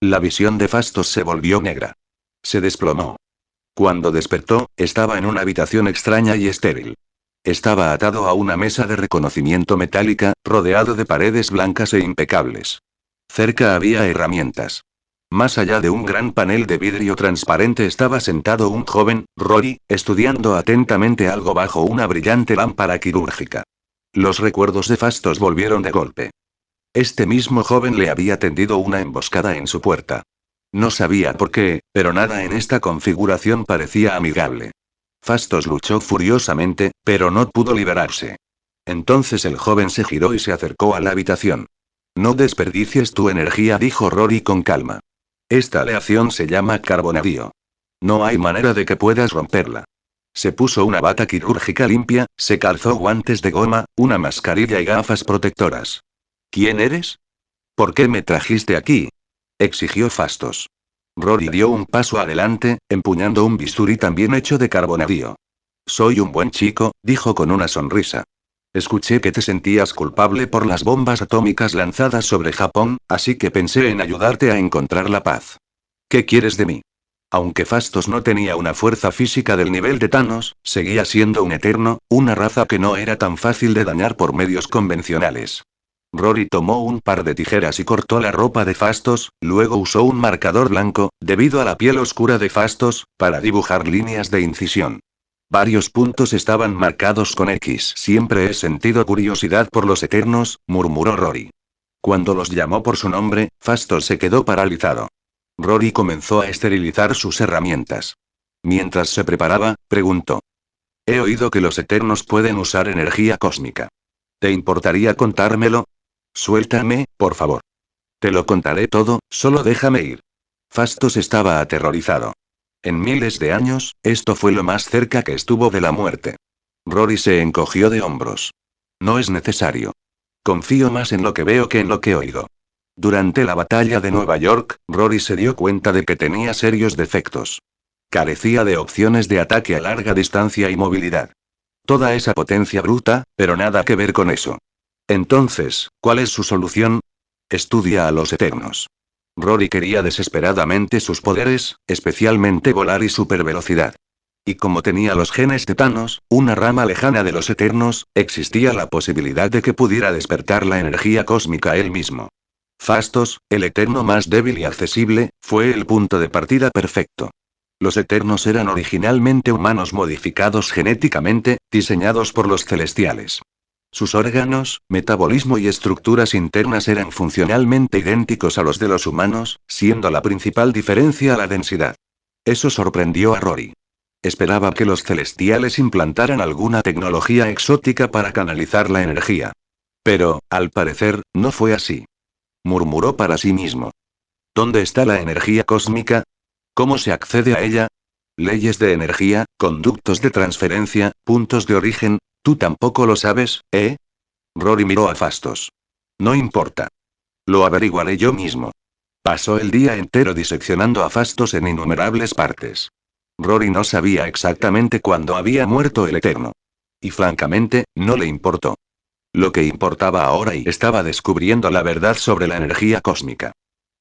La visión de Fastos se volvió negra. Se desplomó. Cuando despertó, estaba en una habitación extraña y estéril. Estaba atado a una mesa de reconocimiento metálica, rodeado de paredes blancas e impecables. Cerca había herramientas. Más allá de un gran panel de vidrio transparente estaba sentado un joven, Rory, estudiando atentamente algo bajo una brillante lámpara quirúrgica. Los recuerdos de Fastos volvieron de golpe. Este mismo joven le había tendido una emboscada en su puerta. No sabía por qué, pero nada en esta configuración parecía amigable. Fastos luchó furiosamente, pero no pudo liberarse. Entonces el joven se giró y se acercó a la habitación. No desperdicies tu energía, dijo Rory con calma. Esta aleación se llama carbonadío. No hay manera de que puedas romperla. Se puso una bata quirúrgica limpia, se calzó guantes de goma, una mascarilla y gafas protectoras. ¿Quién eres? ¿Por qué me trajiste aquí? Exigió Fastos. Rory dio un paso adelante, empuñando un bisturí también hecho de carbonadío. Soy un buen chico, dijo con una sonrisa. Escuché que te sentías culpable por las bombas atómicas lanzadas sobre Japón, así que pensé en ayudarte a encontrar la paz. ¿Qué quieres de mí? Aunque Fastos no tenía una fuerza física del nivel de Thanos, seguía siendo un eterno, una raza que no era tan fácil de dañar por medios convencionales. Rory tomó un par de tijeras y cortó la ropa de Fastos, luego usó un marcador blanco, debido a la piel oscura de Fastos, para dibujar líneas de incisión. Varios puntos estaban marcados con X. Siempre he sentido curiosidad por los Eternos, murmuró Rory. Cuando los llamó por su nombre, Fastos se quedó paralizado. Rory comenzó a esterilizar sus herramientas. Mientras se preparaba, preguntó. He oído que los Eternos pueden usar energía cósmica. ¿Te importaría contármelo? Suéltame, por favor. Te lo contaré todo, solo déjame ir. Fastos estaba aterrorizado. En miles de años, esto fue lo más cerca que estuvo de la muerte. Rory se encogió de hombros. No es necesario. Confío más en lo que veo que en lo que oigo. Durante la batalla de Nueva York, Rory se dio cuenta de que tenía serios defectos. Carecía de opciones de ataque a larga distancia y movilidad. Toda esa potencia bruta, pero nada que ver con eso. Entonces, ¿cuál es su solución? Estudia a los Eternos. Rory quería desesperadamente sus poderes, especialmente volar y supervelocidad. Y como tenía los genes de Thanos, una rama lejana de los Eternos, existía la posibilidad de que pudiera despertar la energía cósmica él mismo. Fastos, el Eterno más débil y accesible, fue el punto de partida perfecto. Los Eternos eran originalmente humanos modificados genéticamente, diseñados por los celestiales. Sus órganos, metabolismo y estructuras internas eran funcionalmente idénticos a los de los humanos, siendo la principal diferencia la densidad. Eso sorprendió a Rory. Esperaba que los celestiales implantaran alguna tecnología exótica para canalizar la energía. Pero, al parecer, no fue así. Murmuró para sí mismo. ¿Dónde está la energía cósmica? ¿Cómo se accede a ella? Leyes de energía, conductos de transferencia, puntos de origen, ¿tú tampoco lo sabes, eh? Rory miró a Fastos. No importa. Lo averiguaré yo mismo. Pasó el día entero diseccionando a Fastos en innumerables partes. Rory no sabía exactamente cuándo había muerto el Eterno. Y francamente, no le importó. Lo que importaba ahora y estaba descubriendo la verdad sobre la energía cósmica.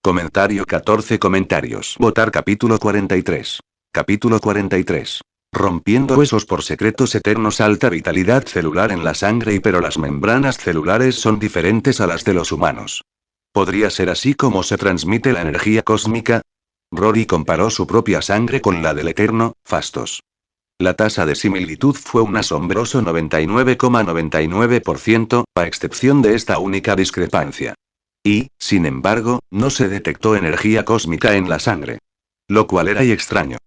Comentario 14 comentarios. Votar capítulo 43. Capítulo 43. Rompiendo huesos por secretos eternos. Alta vitalidad celular en la sangre pero las membranas celulares son diferentes a las de los humanos. ¿Podría ser así como se transmite la energía cósmica? Rory comparó su propia sangre con la del eterno, Fastos. La tasa de similitud fue un asombroso 99,99%, a excepción de esta única discrepancia. Y, sin embargo, no se detectó energía cósmica en la sangre. Lo cual era extraño.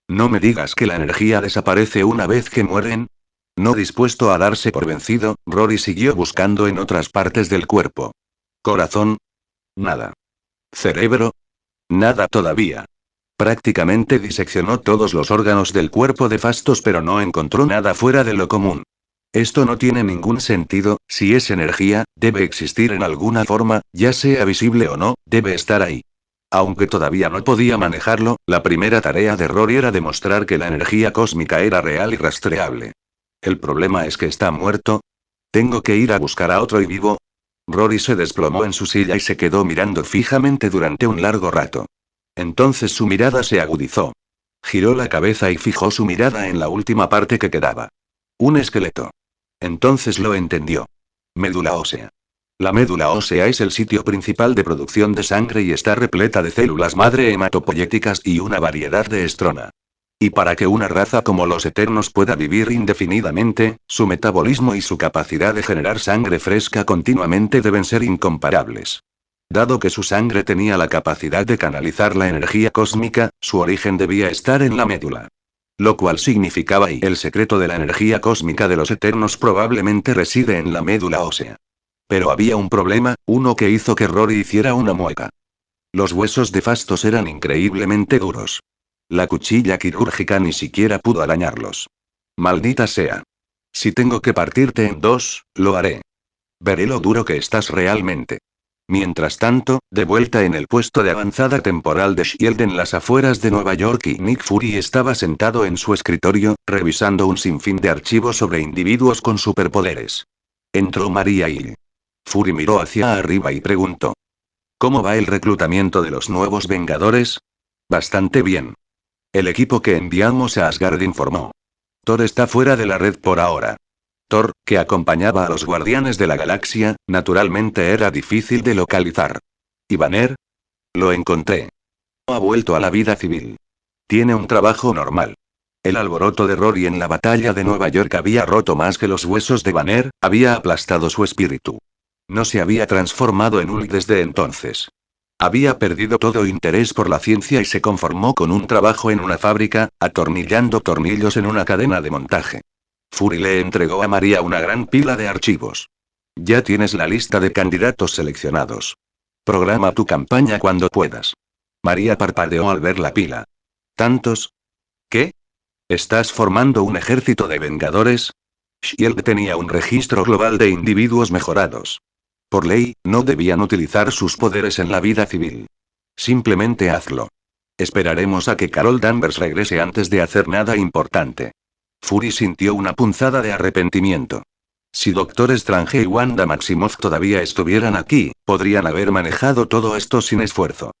No me digas que la energía desaparece una vez que mueren. No dispuesto a darse por vencido, Rory siguió buscando en otras partes del cuerpo. Corazón. Nada. Cerebro. Nada todavía. Prácticamente diseccionó todos los órganos del cuerpo de Fastos, pero no encontró nada fuera de lo común. Esto no tiene ningún sentido. Si es energía, debe existir en alguna forma, ya sea visible o no, debe estar ahí. Aunque todavía no podía manejarlo, la primera tarea de Rory era demostrar que la energía cósmica era real y rastreable. El problema es que está muerto. ¿Tengo que ir a buscar a otro y vivo? Rory se desplomó en su silla y se quedó mirando fijamente durante un largo rato. Entonces su mirada se agudizó. Giró la cabeza y fijó su mirada en la última parte que quedaba. Un esqueleto. Entonces lo entendió. Médula ósea. La médula ósea es el sitio principal de producción de sangre y está repleta de células madre hematopoyéticas y una variedad de estrona. Y para que una raza como los Eternos pueda vivir indefinidamente, su metabolismo y su capacidad de generar sangre fresca continuamente deben ser incomparables. Dado que su sangre tenía la capacidad de canalizar la energía cósmica, su origen debía estar en la médula. Lo cual significaba y el secreto de la energía cósmica de los Eternos probablemente reside en la médula ósea. Pero había un problema, uno que hizo que Rory hiciera una mueca. Los huesos de Fastos eran increíblemente duros. La cuchilla quirúrgica ni siquiera pudo arañarlos. Maldita sea. Si tengo que partirte en dos, lo haré. Veré lo duro que estás realmente. Mientras tanto, de vuelta en el puesto de avanzada temporal de S.H.I.E.L.D. en las afueras de Nueva York, y Nick Fury estaba sentado en su escritorio, revisando un sinfín de archivos sobre individuos con superpoderes. Entró María y Fury miró hacia arriba y preguntó: ¿Cómo va el reclutamiento de los nuevos Vengadores? Bastante bien. El equipo que enviamos a Asgard informó. Thor está fuera de la red por ahora. Thor, que acompañaba a los Guardianes de la Galaxia, naturalmente era difícil de localizar. ¿Y Banner? Lo encontré. Ha vuelto a la vida civil. Tiene un trabajo normal. El alboroto de Rory en la batalla de Nueva York había roto más que los huesos de Banner, había aplastado su espíritu. No se había transformado en Hulk desde entonces. Había perdido todo interés por la ciencia y se conformó con un trabajo en una fábrica, atornillando tornillos en una cadena de montaje. Fury le entregó a María una gran pila de archivos. Ya tienes la lista de candidatos seleccionados. Programa tu campaña cuando puedas. María parpadeó al ver la pila. ¿Tantos? ¿Qué? ¿Estás formando un ejército de Vengadores? S.H.I.E.L.D. tenía un registro global de individuos mejorados. Por ley, no debían utilizar sus poderes en la vida civil. Simplemente hazlo. Esperaremos a que Carol Danvers regrese antes de hacer nada importante. Fury sintió una punzada de arrepentimiento. Si Doctor Strange y Wanda Maximoff todavía estuvieran aquí, podrían haber manejado todo esto sin esfuerzo.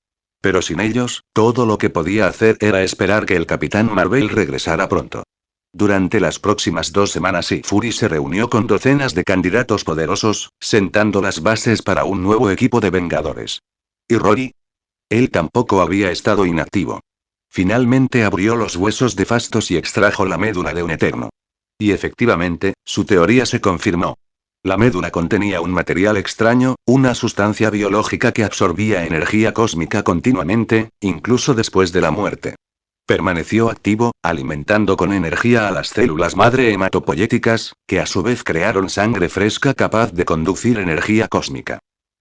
Pero sin ellos, todo lo que podía hacer era esperar que el Capitán Marvel regresara pronto. Durante las próximas 2 semanas Fury se reunió con docenas de candidatos poderosos, sentando las bases para un nuevo equipo de Vengadores. ¿Y Rory? Él tampoco había estado inactivo. Finalmente abrió los huesos de Fastos y extrajo la médula de un Eterno. Y efectivamente, su teoría se confirmó. La médula contenía un material extraño, una sustancia biológica que absorbía energía cósmica continuamente, incluso después de la muerte. Permaneció activo, alimentando con energía a las células madre hematopoyéticas, que a su vez crearon sangre fresca capaz de conducir energía cósmica.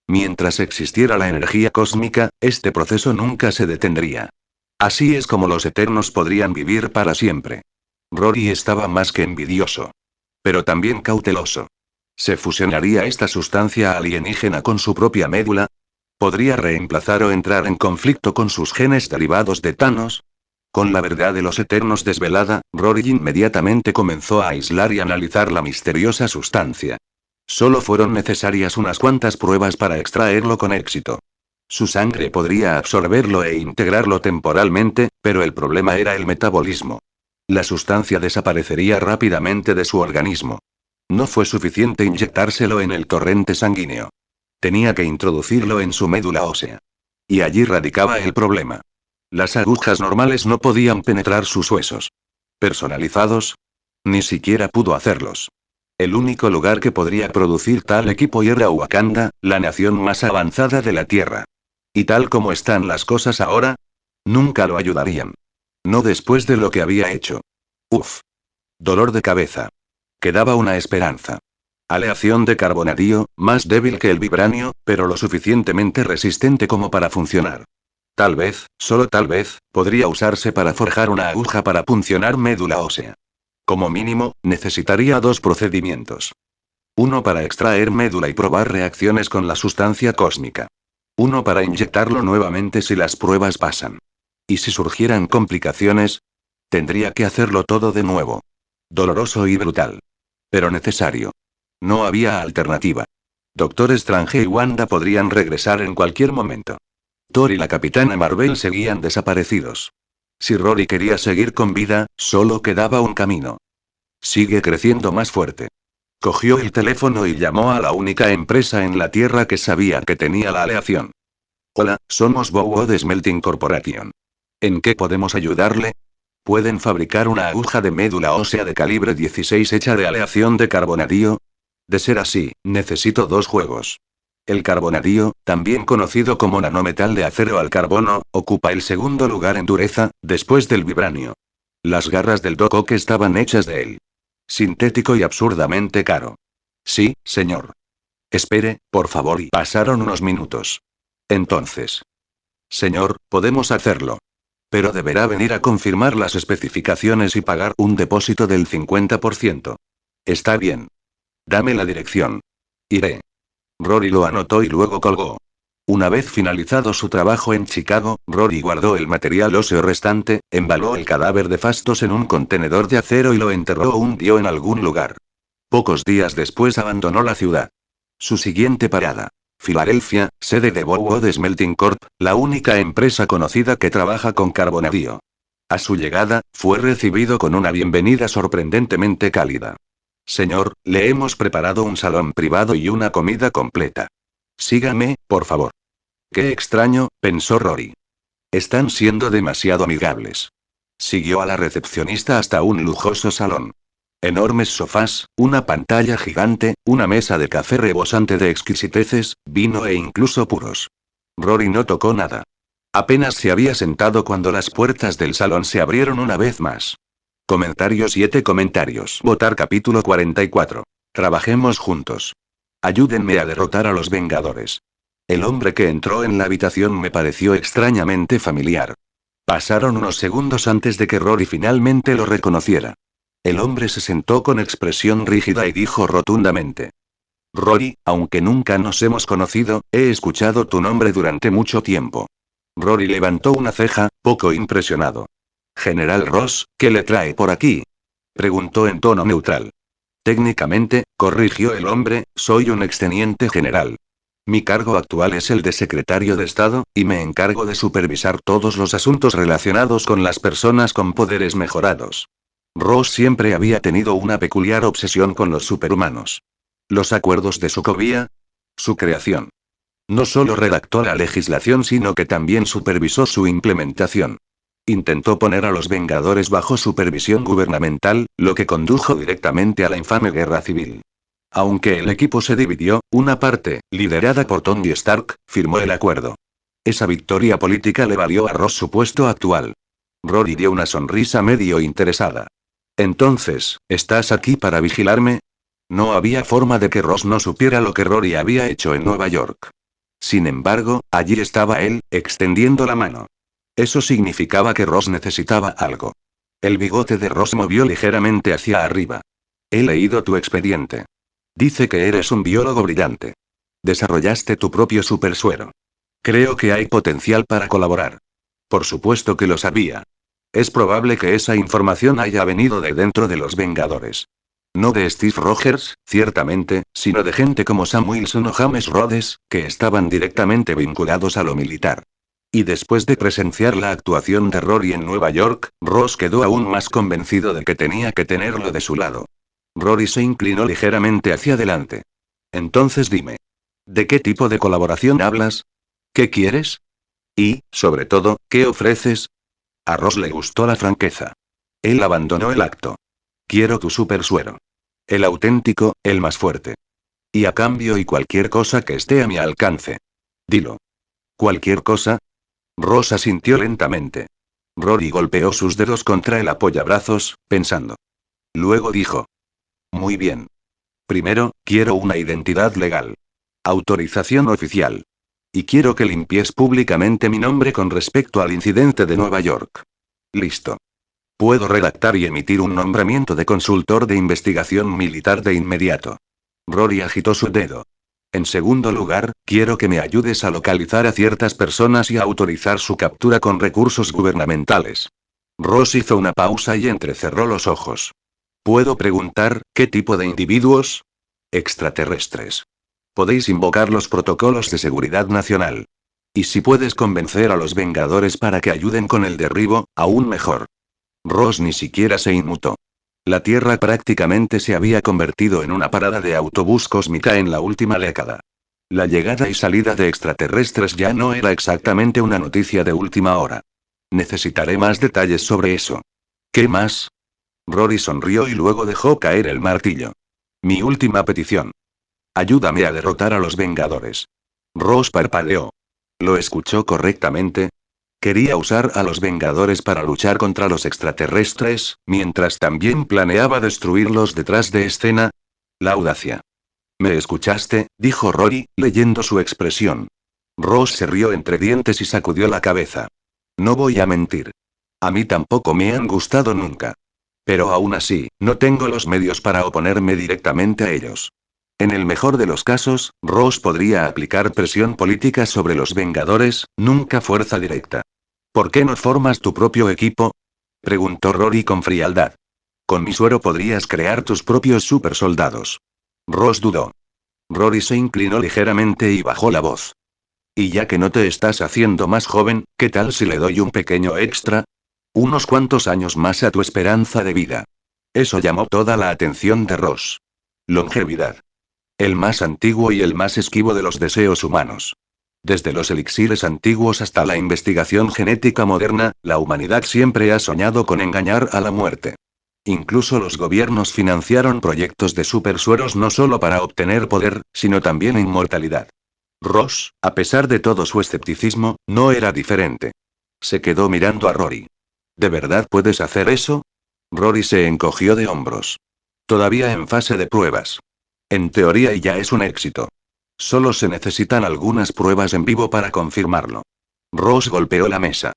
Mientras existiera la energía cósmica, este proceso nunca se detendría. Así es como los Eternos podrían vivir para siempre. Rory estaba más que envidioso. Pero también cauteloso. ¿Se fusionaría esta sustancia alienígena con su propia médula? ¿Podría reemplazar o entrar en conflicto con sus genes derivados de Thanos? Con la verdad de los Eternos desvelada, Rory inmediatamente comenzó a aislar y analizar la misteriosa sustancia. Solo fueron necesarias unas cuantas pruebas para extraerlo con éxito. Su sangre podría absorberlo e integrarlo temporalmente, pero el problema era el metabolismo. La sustancia desaparecería rápidamente de su organismo. No fue suficiente inyectárselo en el torrente sanguíneo. Tenía que introducirlo en su médula ósea. Y allí radicaba el problema. Las agujas normales no podían penetrar sus huesos. ¿Personalizados? Ni siquiera pudo hacerlos. El único lugar que podría producir tal equipo era Wakanda, la nación más avanzada de la Tierra. Y tal como están las cosas ahora, nunca lo ayudarían. No después de lo que había hecho. Uf. Dolor de cabeza. Quedaba una esperanza. Aleación de carbonadio, más débil que el vibranio, pero lo suficientemente resistente como para funcionar. Tal vez, solo tal vez, podría usarse para forjar una aguja para puncionar médula ósea. Como mínimo, necesitaría dos procedimientos. Uno para extraer médula y probar reacciones con la sustancia cósmica. Uno para inyectarlo nuevamente si las pruebas pasan. ¿Y si surgieran complicaciones? Tendría que hacerlo todo de nuevo. Doloroso y brutal. Pero necesario. No había alternativa. Doctor Strange y Wanda podrían regresar en cualquier momento. Thor y la Capitana Marvel seguían desaparecidos. Si Rory quería seguir con vida, solo quedaba un camino. Sigue creciendo más fuerte. Cogió el teléfono y llamó a la única empresa en la Tierra que sabía que tenía la aleación. Hola, somos Bowood Smelting Corporation. ¿En qué podemos ayudarle? ¿Pueden fabricar una aguja de médula ósea de calibre 16 hecha de aleación de carbonadio? De ser así, necesito dos juegos. El carbonadio, también conocido como nanometal de acero al carbono, ocupa el segundo lugar en dureza, después del vibranio. Las garras del Doc Ock estaban hechas de él. Sintético y absurdamente caro. Sí, señor. Espere, por favor, y pasaron unos minutos. Entonces. Señor, podemos hacerlo. Pero deberá venir a confirmar las especificaciones y pagar un depósito del 50%. Está bien. Dame la dirección. Iré. Rory lo anotó y luego colgó. Una vez finalizado su trabajo en Chicago, Rory guardó el material óseo restante, embaló el cadáver de Fastos en un contenedor de acero y lo enterró o hundió en algún lugar. Pocos días después abandonó la ciudad. Su siguiente parada. Filadelfia, sede de Bowood Smelting Corp., la única empresa conocida que trabaja con carbonadio. A su llegada, fue recibido con una bienvenida sorprendentemente cálida. Señor, le hemos preparado un salón privado y una comida completa. Sígame, por favor. Qué extraño, pensó Rory. Están siendo demasiado amigables. Siguió a la recepcionista hasta un lujoso salón. Enormes sofás, una pantalla gigante, una mesa de café rebosante de exquisiteces, vino e incluso puros. Rory no tocó nada. Apenas se había sentado cuando las puertas del salón se abrieron una vez más. Comentario 7 comentarios. Votar capítulo 44. Trabajemos juntos. Ayúdenme a derrotar a los Vengadores. El hombre que entró en la habitación me pareció extrañamente familiar. Pasaron unos segundos antes de que Rory finalmente lo reconociera. El hombre se sentó con expresión rígida y dijo rotundamente. Rory, aunque nunca nos hemos conocido, he escuchado tu nombre durante mucho tiempo. Rory levantó una ceja, poco impresionado. General Ross, ¿qué le trae por aquí? Preguntó en tono neutral. Técnicamente, corrigió el hombre, soy un exteniente general. Mi cargo actual es el de secretario de Estado, y me encargo de supervisar todos los asuntos relacionados con las personas con poderes mejorados. Ross siempre había tenido una peculiar obsesión con los superhumanos. Los acuerdos de Sokovia. Su creación. No solo redactó la legislación sino que también supervisó su implementación. Intentó poner a los Vengadores bajo supervisión gubernamental, lo que condujo directamente a la infame guerra civil. Aunque el equipo se dividió, una parte, liderada por Tony Stark, firmó el acuerdo. Esa victoria política le valió a Ross su puesto actual. Rory dio una sonrisa medio interesada. Entonces, ¿estás aquí para vigilarme? No había forma de que Ross no supiera lo que Rory había hecho en Nueva York. Sin embargo, allí estaba él, extendiendo la mano. Eso significaba que Ross necesitaba algo. El bigote de Ross movió ligeramente hacia arriba. He leído tu expediente. Dice que eres un biólogo brillante. Desarrollaste tu propio supersuero. Creo que hay potencial para colaborar. Por supuesto que lo sabía. Es probable que esa información haya venido de dentro de los Vengadores. No de Steve Rogers, ciertamente, sino de gente como Sam Wilson o James Rhodes, que estaban directamente vinculados a lo militar. Y después de presenciar la actuación de Rory en Nueva York, Ross quedó aún más convencido de que tenía que tenerlo de su lado. Rory se inclinó ligeramente hacia adelante. Entonces dime. ¿De qué tipo de colaboración hablas? ¿Qué quieres? Y, sobre todo, ¿qué ofreces? A Ross le gustó la franqueza. Él abandonó el acto. Quiero tu super suero. El auténtico, el más fuerte. Y a cambio y cualquier cosa que esté a mi alcance. Dilo. ¿Cualquier cosa? Ross asintió lentamente. Rory golpeó sus dedos contra el apoyabrazos, pensando. Luego dijo. Muy bien. Primero, quiero una identidad legal. Autorización oficial. Y quiero que limpies públicamente mi nombre con respecto al incidente de Nueva York. Listo. Puedo redactar y emitir un nombramiento de consultor de investigación militar de inmediato. Rory agitó su dedo. En segundo lugar, quiero que me ayudes a localizar a ciertas personas y a autorizar su captura con recursos gubernamentales. Ross hizo una pausa y entrecerró los ojos. ¿Puedo preguntar, qué tipo de individuos? Extraterrestres. Podéis invocar los protocolos de seguridad nacional. Y si puedes convencer a los Vengadores para que ayuden con el derribo, aún mejor. Ross ni siquiera se inmutó. La Tierra prácticamente se había convertido en una parada de autobús cósmica en la última década. La llegada y salida de extraterrestres ya no era exactamente una noticia de última hora. Necesitaré más detalles sobre eso. ¿Qué más? Rory sonrió y luego dejó caer el martillo. Mi última petición. Ayúdame a derrotar a los Vengadores. Ross parpadeó. ¿Lo escuchó correctamente? Quería usar a los Vengadores para luchar contra los extraterrestres, mientras también planeaba destruirlos detrás de escena. La audacia. ¿Me escuchaste?, dijo Rory, leyendo su expresión. Ross se rió entre dientes y sacudió la cabeza. No voy a mentir. A mí tampoco me han gustado nunca. Pero aún así, no tengo los medios para oponerme directamente a ellos. En el mejor de los casos, Ross podría aplicar presión política sobre los Vengadores, nunca fuerza directa. ¿Por qué no formas tu propio equipo? Preguntó Rory con frialdad. Con mi suero podrías crear tus propios supersoldados. Ross dudó. Rory se inclinó ligeramente y bajó la voz. Y ya que no te estás haciendo más joven, ¿qué tal si le doy un pequeño extra? Unos cuantos años más a tu esperanza de vida. Eso llamó toda la atención de Ross. Longevidad. El más antiguo y el más esquivo de los deseos humanos. Desde los elixires antiguos hasta la investigación genética moderna, la humanidad siempre ha soñado con engañar a la muerte. Incluso los gobiernos financiaron proyectos de supersueros no solo para obtener poder, sino también inmortalidad. Ross, a pesar de todo su escepticismo, no era diferente. Se quedó mirando a Rory. ¿De verdad puedes hacer eso? Rory se encogió de hombros. Todavía en fase de pruebas. En teoría y ya es un éxito. Solo se necesitan algunas pruebas en vivo para confirmarlo. Ross golpeó la mesa.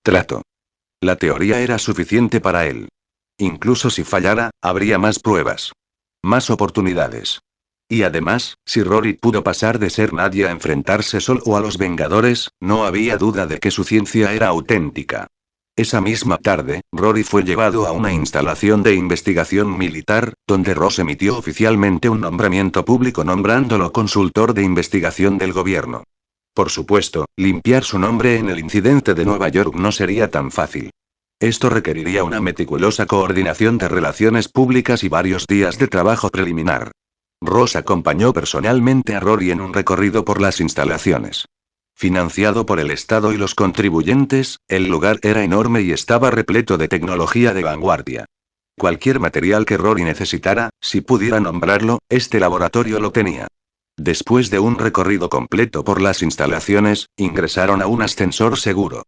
Trato. La teoría era suficiente para él. Incluso si fallara, habría más pruebas. Más oportunidades. Y además, si Rory pudo pasar de ser nadie a enfrentarse solo a los Vengadores, no había duda de que su ciencia era auténtica. Esa misma tarde, Rory fue llevado a una instalación de investigación militar, donde Ross emitió oficialmente un nombramiento público nombrándolo consultor de investigación del gobierno. Por supuesto, limpiar su nombre en el incidente de Nueva York no sería tan fácil. Esto requeriría una meticulosa coordinación de relaciones públicas y varios días de trabajo preliminar. Ross acompañó personalmente a Rory en un recorrido por las instalaciones. Financiado por el Estado y los contribuyentes, el lugar era enorme y estaba repleto de tecnología de vanguardia. Cualquier material que Rory necesitara, si pudiera nombrarlo, este laboratorio lo tenía. Después de un recorrido completo por las instalaciones, ingresaron a un ascensor seguro.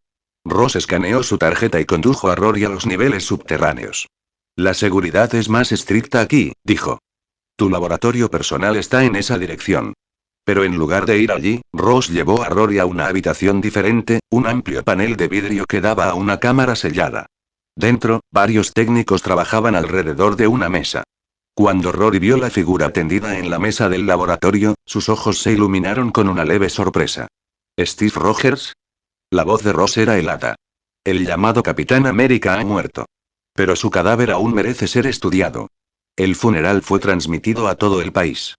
Ross escaneó su tarjeta y condujo a Rory a los niveles subterráneos. La seguridad es más estricta aquí, dijo. Tu laboratorio personal está en esa dirección. Pero en lugar de ir allí, Ross llevó a Rory a una habitación diferente, un amplio panel de vidrio que daba a una cámara sellada. Dentro, varios técnicos trabajaban alrededor de una mesa. Cuando Rory vio la figura tendida en la mesa del laboratorio, sus ojos se iluminaron con una leve sorpresa. ¿Steve Rogers? La voz de Ross era helada. El llamado Capitán América ha muerto. Pero su cadáver aún merece ser estudiado. El funeral fue transmitido a todo el país.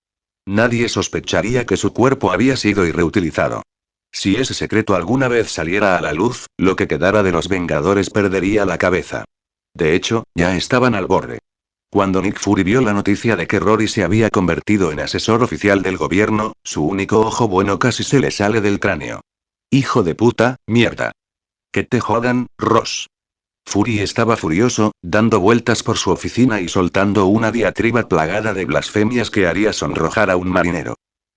Nadie sospecharía que su cuerpo había sido reutilizado. Si ese secreto alguna vez saliera a la luz, lo que quedara de los Vengadores perdería la cabeza. De hecho, ya estaban al borde. Cuando Nick Fury vio la noticia de que Rory se había convertido en asesor oficial del gobierno, su único ojo bueno casi se le sale del cráneo. Hijo de puta, mierda. Que te jodan, Ross. Fury estaba furioso, dando vueltas por su oficina y soltando una diatriba plagada de blasfemias que haría sonrojar a un marinero.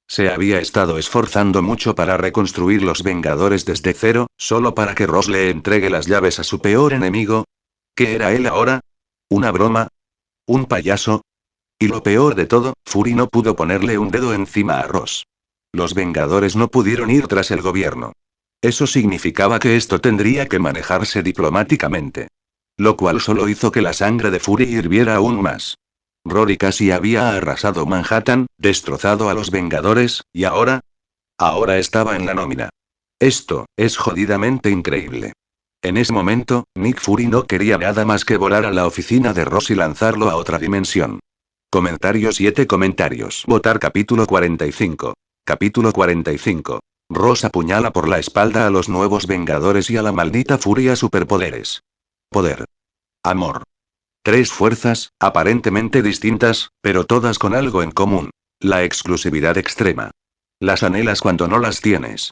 Se había estado esforzando mucho para reconstruir los Vengadores desde cero, solo para que Ross le entregue las llaves a su peor enemigo. ¿Qué era él ahora? ¿Una broma? ¿Un payaso? Y lo peor de todo, Fury no pudo ponerle un dedo encima a Ross. Los Vengadores no pudieron ir tras el gobierno. Eso significaba que esto tendría que manejarse diplomáticamente. Lo cual solo hizo que la sangre de Fury hirviera aún más. Rory casi había arrasado Manhattan, destrozado a los Vengadores, y ahora... Ahora estaba en la nómina. Esto es jodidamente increíble. En ese momento, Nick Fury no quería nada más que volar a la oficina de Ross y lanzarlo a otra dimensión. Comentario 7 comentarios. Votar capítulo 45. Capítulo 45. Ross apuñala por la espalda a los nuevos Vengadores y a la maldita furia superpoderes. Poder. Amor. Tres fuerzas, aparentemente distintas, pero todas con algo en común. La exclusividad extrema. Las anhelas cuando no las tienes.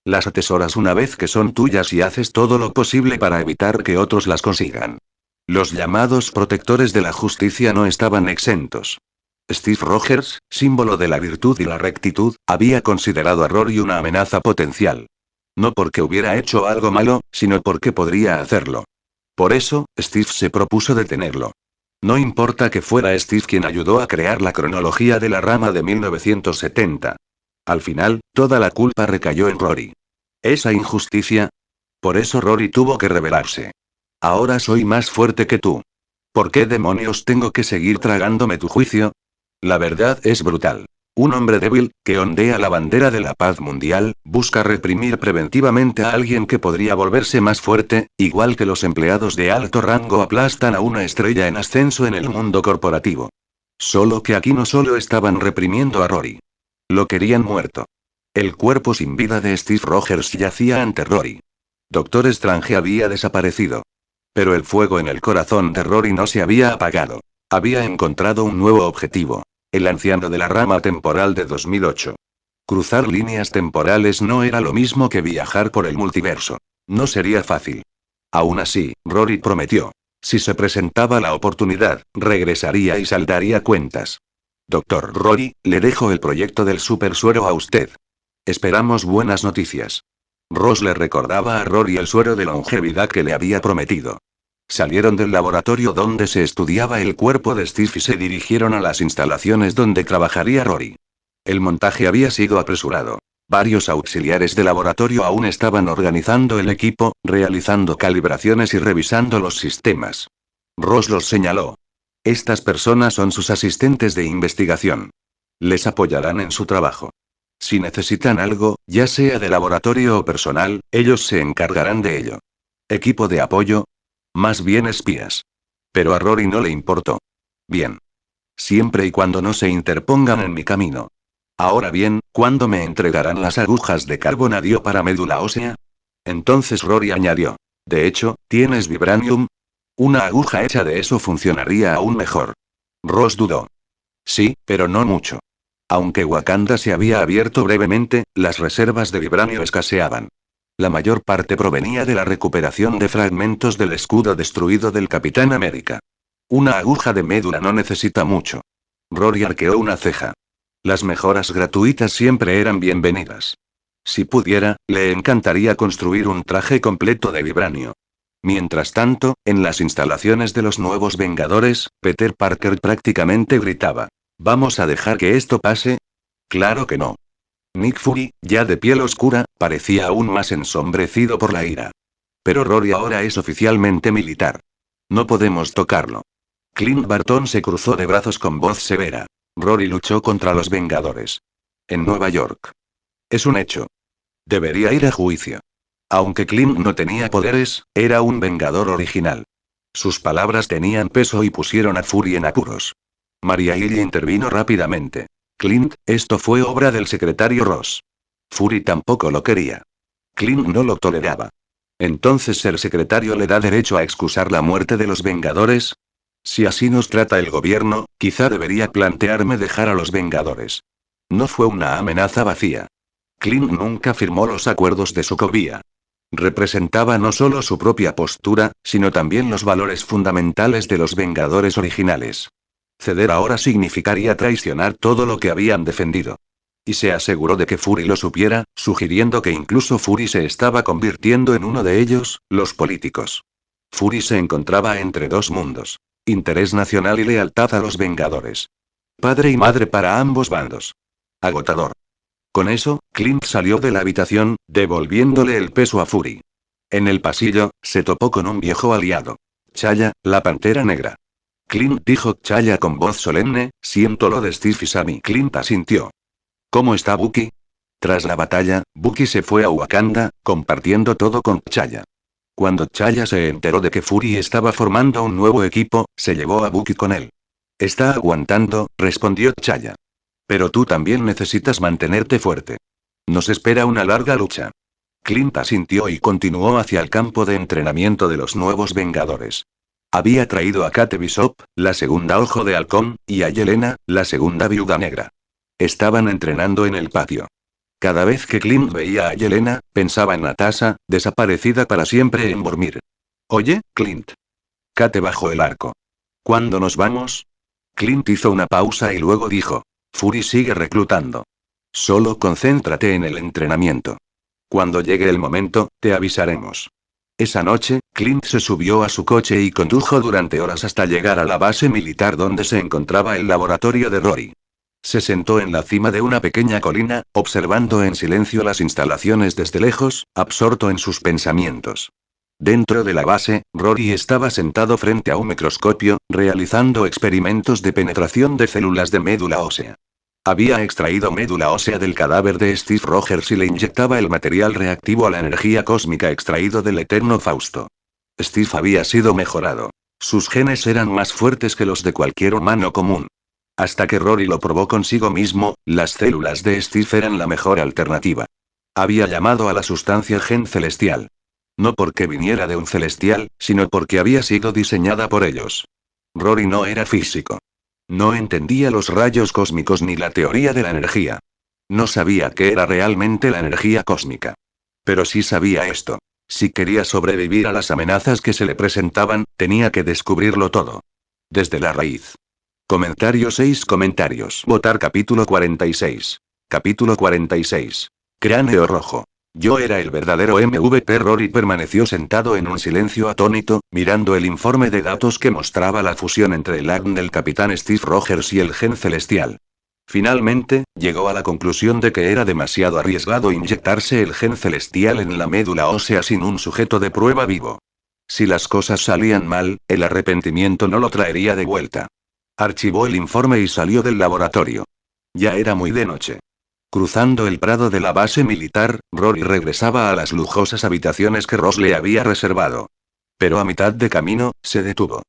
Las atesoras una vez que son tuyas y haces todo lo posible para evitar que otros las consigan. Los llamados protectores de la justicia no estaban exentos. Steve Rogers, símbolo de la virtud y la rectitud, había considerado a Rory una amenaza potencial. No porque hubiera hecho algo malo, sino porque podría hacerlo. Por eso, Steve se propuso detenerlo. No importa que fuera Steve quien ayudó a crear la cronología de la rama de 1970. Al final, toda la culpa recayó en Rory. ¿Esa injusticia? Por eso Rory tuvo que rebelarse. Ahora soy más fuerte que tú. ¿Por qué demonios tengo que seguir tragándome tu juicio? La verdad es brutal. Un hombre débil, que ondea la bandera de la paz mundial, busca reprimir preventivamente a alguien que podría volverse más fuerte, igual que los empleados de alto rango aplastan a una estrella en ascenso en el mundo corporativo. Solo que aquí no solo estaban reprimiendo a Rory. Lo querían muerto. El cuerpo sin vida de Steve Rogers yacía ante Rory. Doctor Strange había desaparecido. Pero el fuego en el corazón de Rory no se había apagado. Había encontrado un nuevo objetivo. El anciano de la rama temporal de 2008. Cruzar líneas temporales no era lo mismo que viajar por el multiverso. No sería fácil. Aún así, Rory prometió. Si se presentaba la oportunidad, regresaría y saldaría cuentas. Doctor Rory, le dejo el proyecto del supersuero a usted. Esperamos buenas noticias. Ross le recordaba a Rory el suero de longevidad que le había prometido. Salieron del laboratorio donde se estudiaba el cuerpo de Steve y se dirigieron a las instalaciones donde trabajaría Rory. El montaje había sido apresurado. Varios auxiliares de laboratorio aún estaban organizando el equipo, realizando calibraciones y revisando los sistemas. Ross los señaló. Estas personas son sus asistentes de investigación. Les apoyarán en su trabajo. Si necesitan algo, ya sea de laboratorio o personal, ellos se encargarán de ello. ¿Equipo de apoyo? Más bien espías. Pero a Rory no le importó. Bien. Siempre y cuando no se interpongan en mi camino. Ahora bien, ¿cuándo me entregarán las agujas de carbonadio para médula ósea? Entonces Rory añadió. De hecho, ¿tienes vibranium? Una aguja hecha de eso funcionaría aún mejor. Ross dudó. Sí, pero no mucho. Aunque Wakanda se había abierto brevemente, las reservas de vibranio escaseaban. La mayor parte provenía de la recuperación de fragmentos del escudo destruido del Capitán América. Una aguja de médula no necesita mucho. Rory arqueó una ceja. Las mejoras gratuitas siempre eran bienvenidas. Si pudiera, le encantaría construir un traje completo de vibranio. Mientras tanto, en las instalaciones de los nuevos Vengadores, Peter Parker prácticamente gritaba. ¿Vamos a dejar que esto pase? Claro que no. Nick Fury, ya de piel oscura, parecía aún más ensombrecido por la ira. Pero Rory ahora es oficialmente militar. No podemos tocarlo. Clint Barton se cruzó de brazos con voz severa. Rory luchó contra los Vengadores. En Nueva York. Es un hecho. Debería ir a juicio. Aunque Clint no tenía poderes, era un Vengador original. Sus palabras tenían peso y pusieron a Fury en apuros. Maria Hill intervino rápidamente. Clint, esto fue obra del secretario Ross. Fury tampoco lo quería. Clint no lo toleraba. Entonces el secretario le da derecho a excusar la muerte de los Vengadores. Si así nos trata el gobierno, quizá debería plantearme dejar a los Vengadores. No fue una amenaza vacía. Clint nunca firmó los acuerdos de Sokovia. Representaba no solo su propia postura, sino también los valores fundamentales de los Vengadores originales. Ceder ahora significaría traicionar todo lo que habían defendido. Y se aseguró de que Fury lo supiera, sugiriendo que incluso Fury se estaba convirtiendo en uno de ellos, los políticos. Fury se encontraba entre dos mundos. Interés nacional y lealtad a los Vengadores. Padre y madre para ambos bandos. Agotador. Con eso, Clint salió de la habitación, devolviéndole el peso a Fury. En el pasillo, se topó con un viejo aliado. Chaya, la Pantera Negra. Clint dijo Chaya con voz solemne, siento lo de Steve y Sammy. Clint asintió. ¿Cómo está Bucky? Tras la batalla, Bucky se fue a Wakanda, compartiendo todo con Chaya. Cuando Chaya se enteró de que Fury estaba formando un nuevo equipo, se llevó a Bucky con él. Está aguantando, respondió Chaya. Pero tú también necesitas mantenerte fuerte. Nos espera una larga lucha. Clint asintió y continuó hacia el campo de entrenamiento de los nuevos Vengadores. Había traído a Kate Bishop, la segunda Ojo de Halcón, y a Yelena, la segunda Viuda Negra. Estaban entrenando en el patio. Cada vez que Clint veía a Yelena, pensaba en Natasha, desaparecida para siempre en Vormir. Oye, Clint. Kate bajó el arco. ¿Cuándo nos vamos? Clint hizo una pausa y luego dijo. Fury sigue reclutando. Solo concéntrate en el entrenamiento. Cuando llegue el momento, te avisaremos. Esa noche, Clint se subió a su coche y condujo durante horas hasta llegar a la base militar donde se encontraba el laboratorio de Rory. Se sentó en la cima de una pequeña colina, observando en silencio las instalaciones desde lejos, absorto en sus pensamientos. Dentro de la base, Rory estaba sentado frente a un microscopio, realizando experimentos de penetración de células de médula ósea. Había extraído médula ósea del cadáver de Steve Rogers y le inyectaba el material reactivo a la energía cósmica extraído del eterno Fausto. Steve había sido mejorado. Sus genes eran más fuertes que los de cualquier humano común. Hasta que Rory lo probó consigo mismo, las células de Steve eran la mejor alternativa. Había llamado a la sustancia gen celestial. No porque viniera de un celestial, sino porque había sido diseñada por ellos. Rory no era físico. No entendía los rayos cósmicos ni la teoría de la energía. No sabía qué era realmente la energía cósmica. Pero sí sabía esto. Si quería sobrevivir a las amenazas que se le presentaban, tenía que descubrirlo todo. Desde la raíz. Comentarios. Votar capítulo 46. Capítulo 46. Cráneo rojo. Yo era el verdadero MVP. Rory permaneció sentado en un silencio atónito, mirando el informe de datos que mostraba la fusión entre el ADN del capitán Steve Rogers y el gen celestial. Finalmente, llegó a la conclusión de que era demasiado arriesgado inyectarse el gen celestial en la médula ósea sin un sujeto de prueba vivo. Si las cosas salían mal, el arrepentimiento no lo traería de vuelta. Archivó el informe y salió del laboratorio. Ya era muy de noche. Cruzando el prado de la base militar, Rory regresaba a las lujosas habitaciones que Ross le había reservado. Pero a mitad de camino, se detuvo.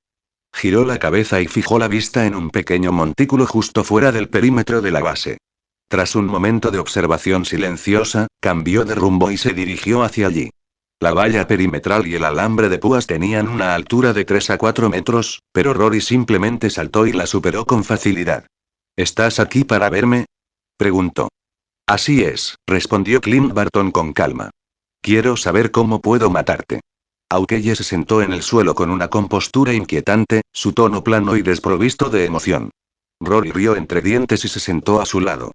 Giró la cabeza y fijó la vista en un pequeño montículo justo fuera del perímetro de la base. Tras un momento de observación silenciosa, cambió de rumbo y se dirigió hacia allí. La valla perimetral y el alambre de púas tenían una altura de 3 a 4 metros, pero Rory simplemente saltó y la superó con facilidad. ¿Estás aquí para verme?, preguntó. Así es, respondió Clint Barton con calma. Quiero saber cómo puedo matarte. Aukeye se sentó en el suelo con una compostura inquietante, su tono plano y desprovisto de emoción. Rory rió entre dientes y se sentó a su lado.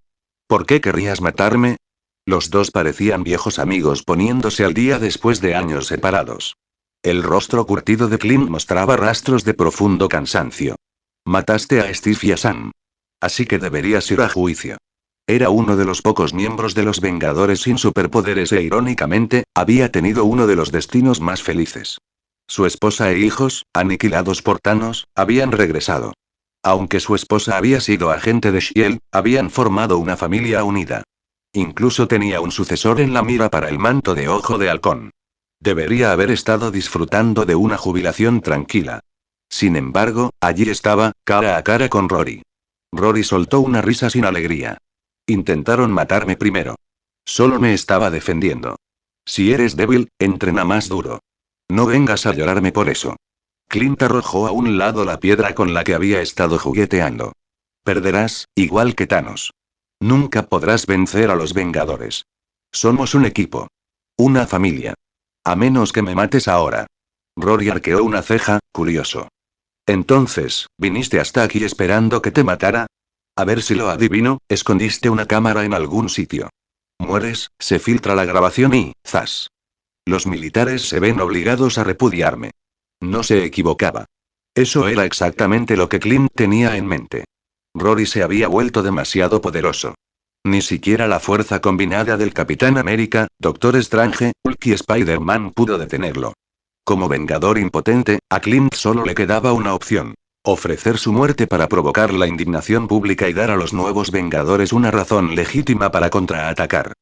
¿Por qué querrías matarme? Los dos parecían viejos amigos poniéndose al día después de años separados. El rostro curtido de Clint mostraba rastros de profundo cansancio. Mataste a Steve y a Sam. Así que deberías ir a juicio. Era uno de los pocos miembros de los Vengadores sin superpoderes e irónicamente, había tenido uno de los destinos más felices. Su esposa e hijos, aniquilados por Thanos, habían regresado. Aunque su esposa había sido agente de S.H.I.E.L.D., habían formado una familia unida. Incluso tenía un sucesor en la mira para el manto de Ojo de Halcón. Debería haber estado disfrutando de una jubilación tranquila. Sin embargo, allí estaba, cara a cara con Rory. Rory soltó una risa sin alegría. Intentaron matarme primero. Solo me estaba defendiendo. Si eres débil, entrena más duro. No vengas a llorarme por eso. Clint arrojó a un lado la piedra con la que había estado jugueteando. Perderás, igual que Thanos. Nunca podrás vencer a los Vengadores. Somos un equipo. Una familia. A menos que me mates ahora. Rory arqueó una ceja, curioso. Entonces, ¿viniste hasta aquí esperando que te matara? A ver si lo adivino, escondiste una cámara en algún sitio. Mueres, se filtra la grabación y, ¡zas! Los militares se ven obligados a repudiarme. No se equivocaba. Eso era exactamente lo que Clint tenía en mente. Rory se había vuelto demasiado poderoso. Ni siquiera la fuerza combinada del Capitán América, Doctor Strange, Hulk y Spider-Man pudo detenerlo. Como vengador impotente, a Clint solo le quedaba una opción. Ofrecer su muerte para provocar la indignación pública y dar a los nuevos Vengadores una razón legítima para contraatacar.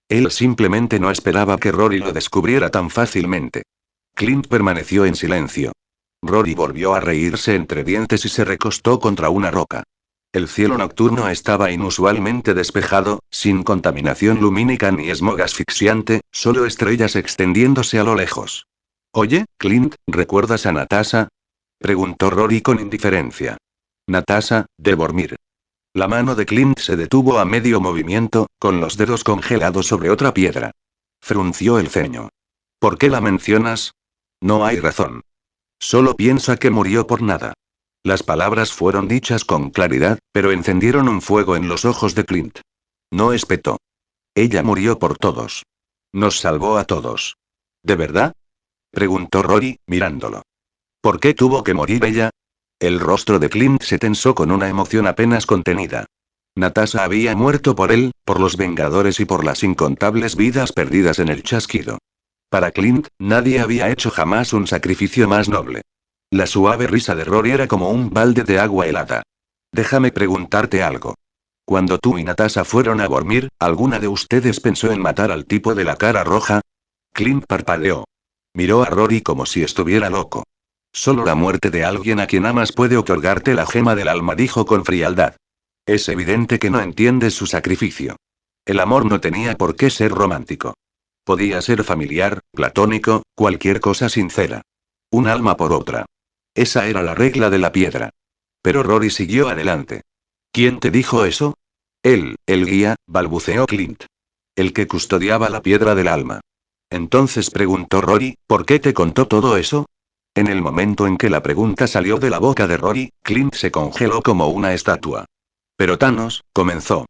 Él simplemente no esperaba que Rory lo descubriera tan fácilmente. Clint permaneció en silencio. Rory volvió a reírse entre dientes y se recostó contra una roca. El cielo nocturno estaba inusualmente despejado, sin contaminación lumínica ni smog asfixiante, solo estrellas extendiéndose a lo lejos. Oye, Clint, ¿recuerdas a Natasha? Preguntó Rory con indiferencia. Natasha, de Vormir. La mano de Clint se detuvo a medio movimiento, con los dedos congelados sobre otra piedra. Frunció el ceño. ¿Por qué la mencionas? No hay razón. Solo piensa que murió por nada. Las palabras fueron dichas con claridad, pero encendieron un fuego en los ojos de Clint. No espetó. Ella murió por todos. Nos salvó a todos. ¿De verdad? Preguntó Rory, mirándolo. ¿Por qué tuvo que morir ella? El rostro de Clint se tensó con una emoción apenas contenida. Natasha había muerto por él, por los Vengadores y por las incontables vidas perdidas en el chasquido. Para Clint, nadie había hecho jamás un sacrificio más noble. La suave risa de Rory era como un balde de agua helada. Déjame preguntarte algo. Cuando tú y Natasha fueron a dormir, ¿alguna de ustedes pensó en matar al tipo de la cara roja? Clint parpadeó. Miró a Rory como si estuviera loco. Solo la muerte de alguien a quien amas puede otorgarte la gema del alma, dijo con frialdad. Es evidente que no entiendes su sacrificio. El amor no tenía por qué ser romántico. Podía ser familiar, platónico, cualquier cosa sincera. Un alma por otra. Esa era la regla de la piedra. Pero Rory siguió adelante. ¿Quién te dijo eso? Él, el guía, balbuceó Clint. El que custodiaba la piedra del alma. Entonces preguntó Rory, ¿por qué te contó todo eso? En el momento en que la pregunta salió de la boca de Rory, Clint se congeló como una estatua. Pero Thanos, comenzó.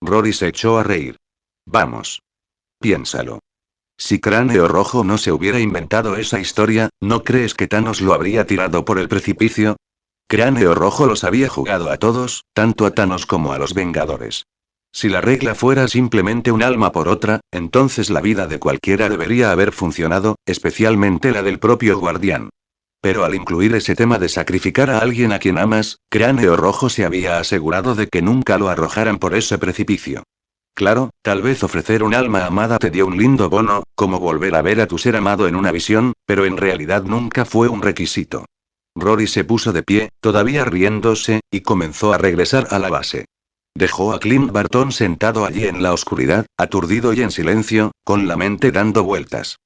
Rory se echó a reír. Vamos. Piénsalo. Si Cráneo Rojo no se hubiera inventado esa historia, ¿no crees que Thanos lo habría tirado por el precipicio? Cráneo Rojo los había jugado a todos, tanto a Thanos como a los Vengadores. Si la regla fuera simplemente un alma por otra, entonces la vida de cualquiera debería haber funcionado, especialmente la del propio Guardián. Pero al incluir ese tema de sacrificar a alguien a quien amas, Cráneo Rojo se había asegurado de que nunca lo arrojaran por ese precipicio. Claro, tal vez ofrecer un alma amada te dio un lindo bono, como volver a ver a tu ser amado en una visión, pero en realidad nunca fue un requisito. Rory se puso de pie, todavía riéndose, y comenzó a regresar a la base. Dejó a Clint Barton sentado allí en la oscuridad, aturdido y en silencio, con la mente dando vueltas.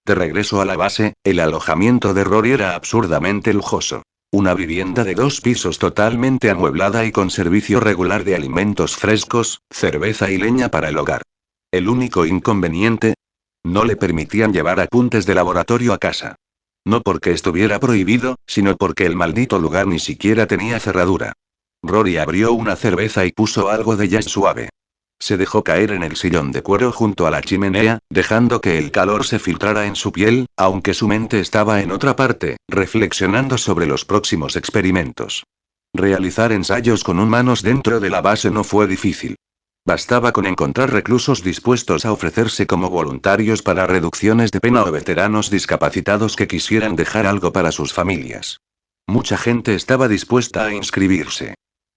De regreso a la base, el alojamiento de Rory era absurdamente lujoso. Una vivienda de 2 pisos totalmente amueblada y con servicio regular de alimentos frescos, cerveza y leña para el hogar. El único inconveniente: no le permitían llevar apuntes de laboratorio a casa. No porque estuviera prohibido, sino porque el maldito lugar ni siquiera tenía cerradura. Rory abrió una cerveza y puso algo de jazz suave. Se dejó caer en el sillón de cuero junto a la chimenea, dejando que el calor se filtrara en su piel, aunque su mente estaba en otra parte, reflexionando sobre los próximos experimentos. Realizar ensayos con humanos dentro de la base no fue difícil. Bastaba con encontrar reclusos dispuestos a ofrecerse como voluntarios para reducciones de pena o veteranos discapacitados que quisieran dejar algo para sus familias. Mucha gente estaba dispuesta a inscribirse.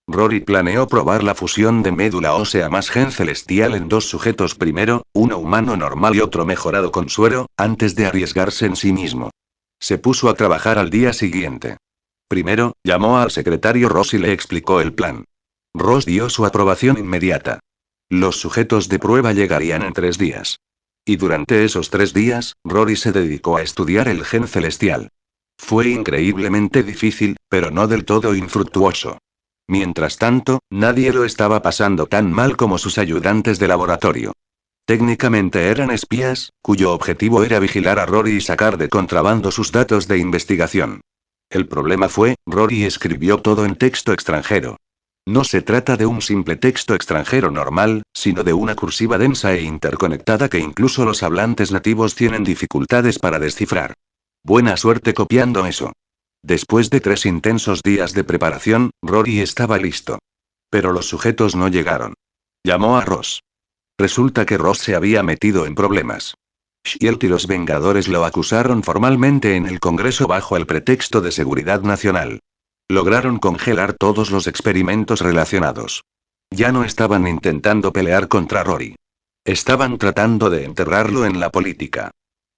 Rory planeó probar la fusión de médula ósea más gen celestial en 2 sujetos primero, uno humano normal y otro mejorado con suero, antes de arriesgarse en sí mismo. Se puso a trabajar al día siguiente. Primero, llamó al secretario Ross y le explicó el plan. Ross dio su aprobación inmediata. Los sujetos de prueba llegarían en 3 días. Y durante esos 3 días, Rory se dedicó a estudiar el gen celestial. Fue increíblemente difícil, pero no del todo infructuoso. Mientras tanto, nadie lo estaba pasando tan mal como sus ayudantes de laboratorio. Técnicamente eran espías, cuyo objetivo era vigilar a Rory y sacar de contrabando sus datos de investigación. El problema fue, Rory escribió todo en texto extranjero. No se trata de un simple texto extranjero normal, sino de una cursiva densa e interconectada que incluso los hablantes nativos tienen dificultades para descifrar. Buena suerte copiando eso. Después de 3 intensos días de preparación, Rory estaba listo. Pero los sujetos no llegaron. Llamó a Ross. Resulta que Ross se había metido en problemas. Shield y los Vengadores lo acusaron formalmente en el Congreso bajo el pretexto de seguridad nacional. Lograron congelar todos los experimentos relacionados. Ya no estaban intentando pelear contra Rory. Estaban tratando de enterrarlo en la política.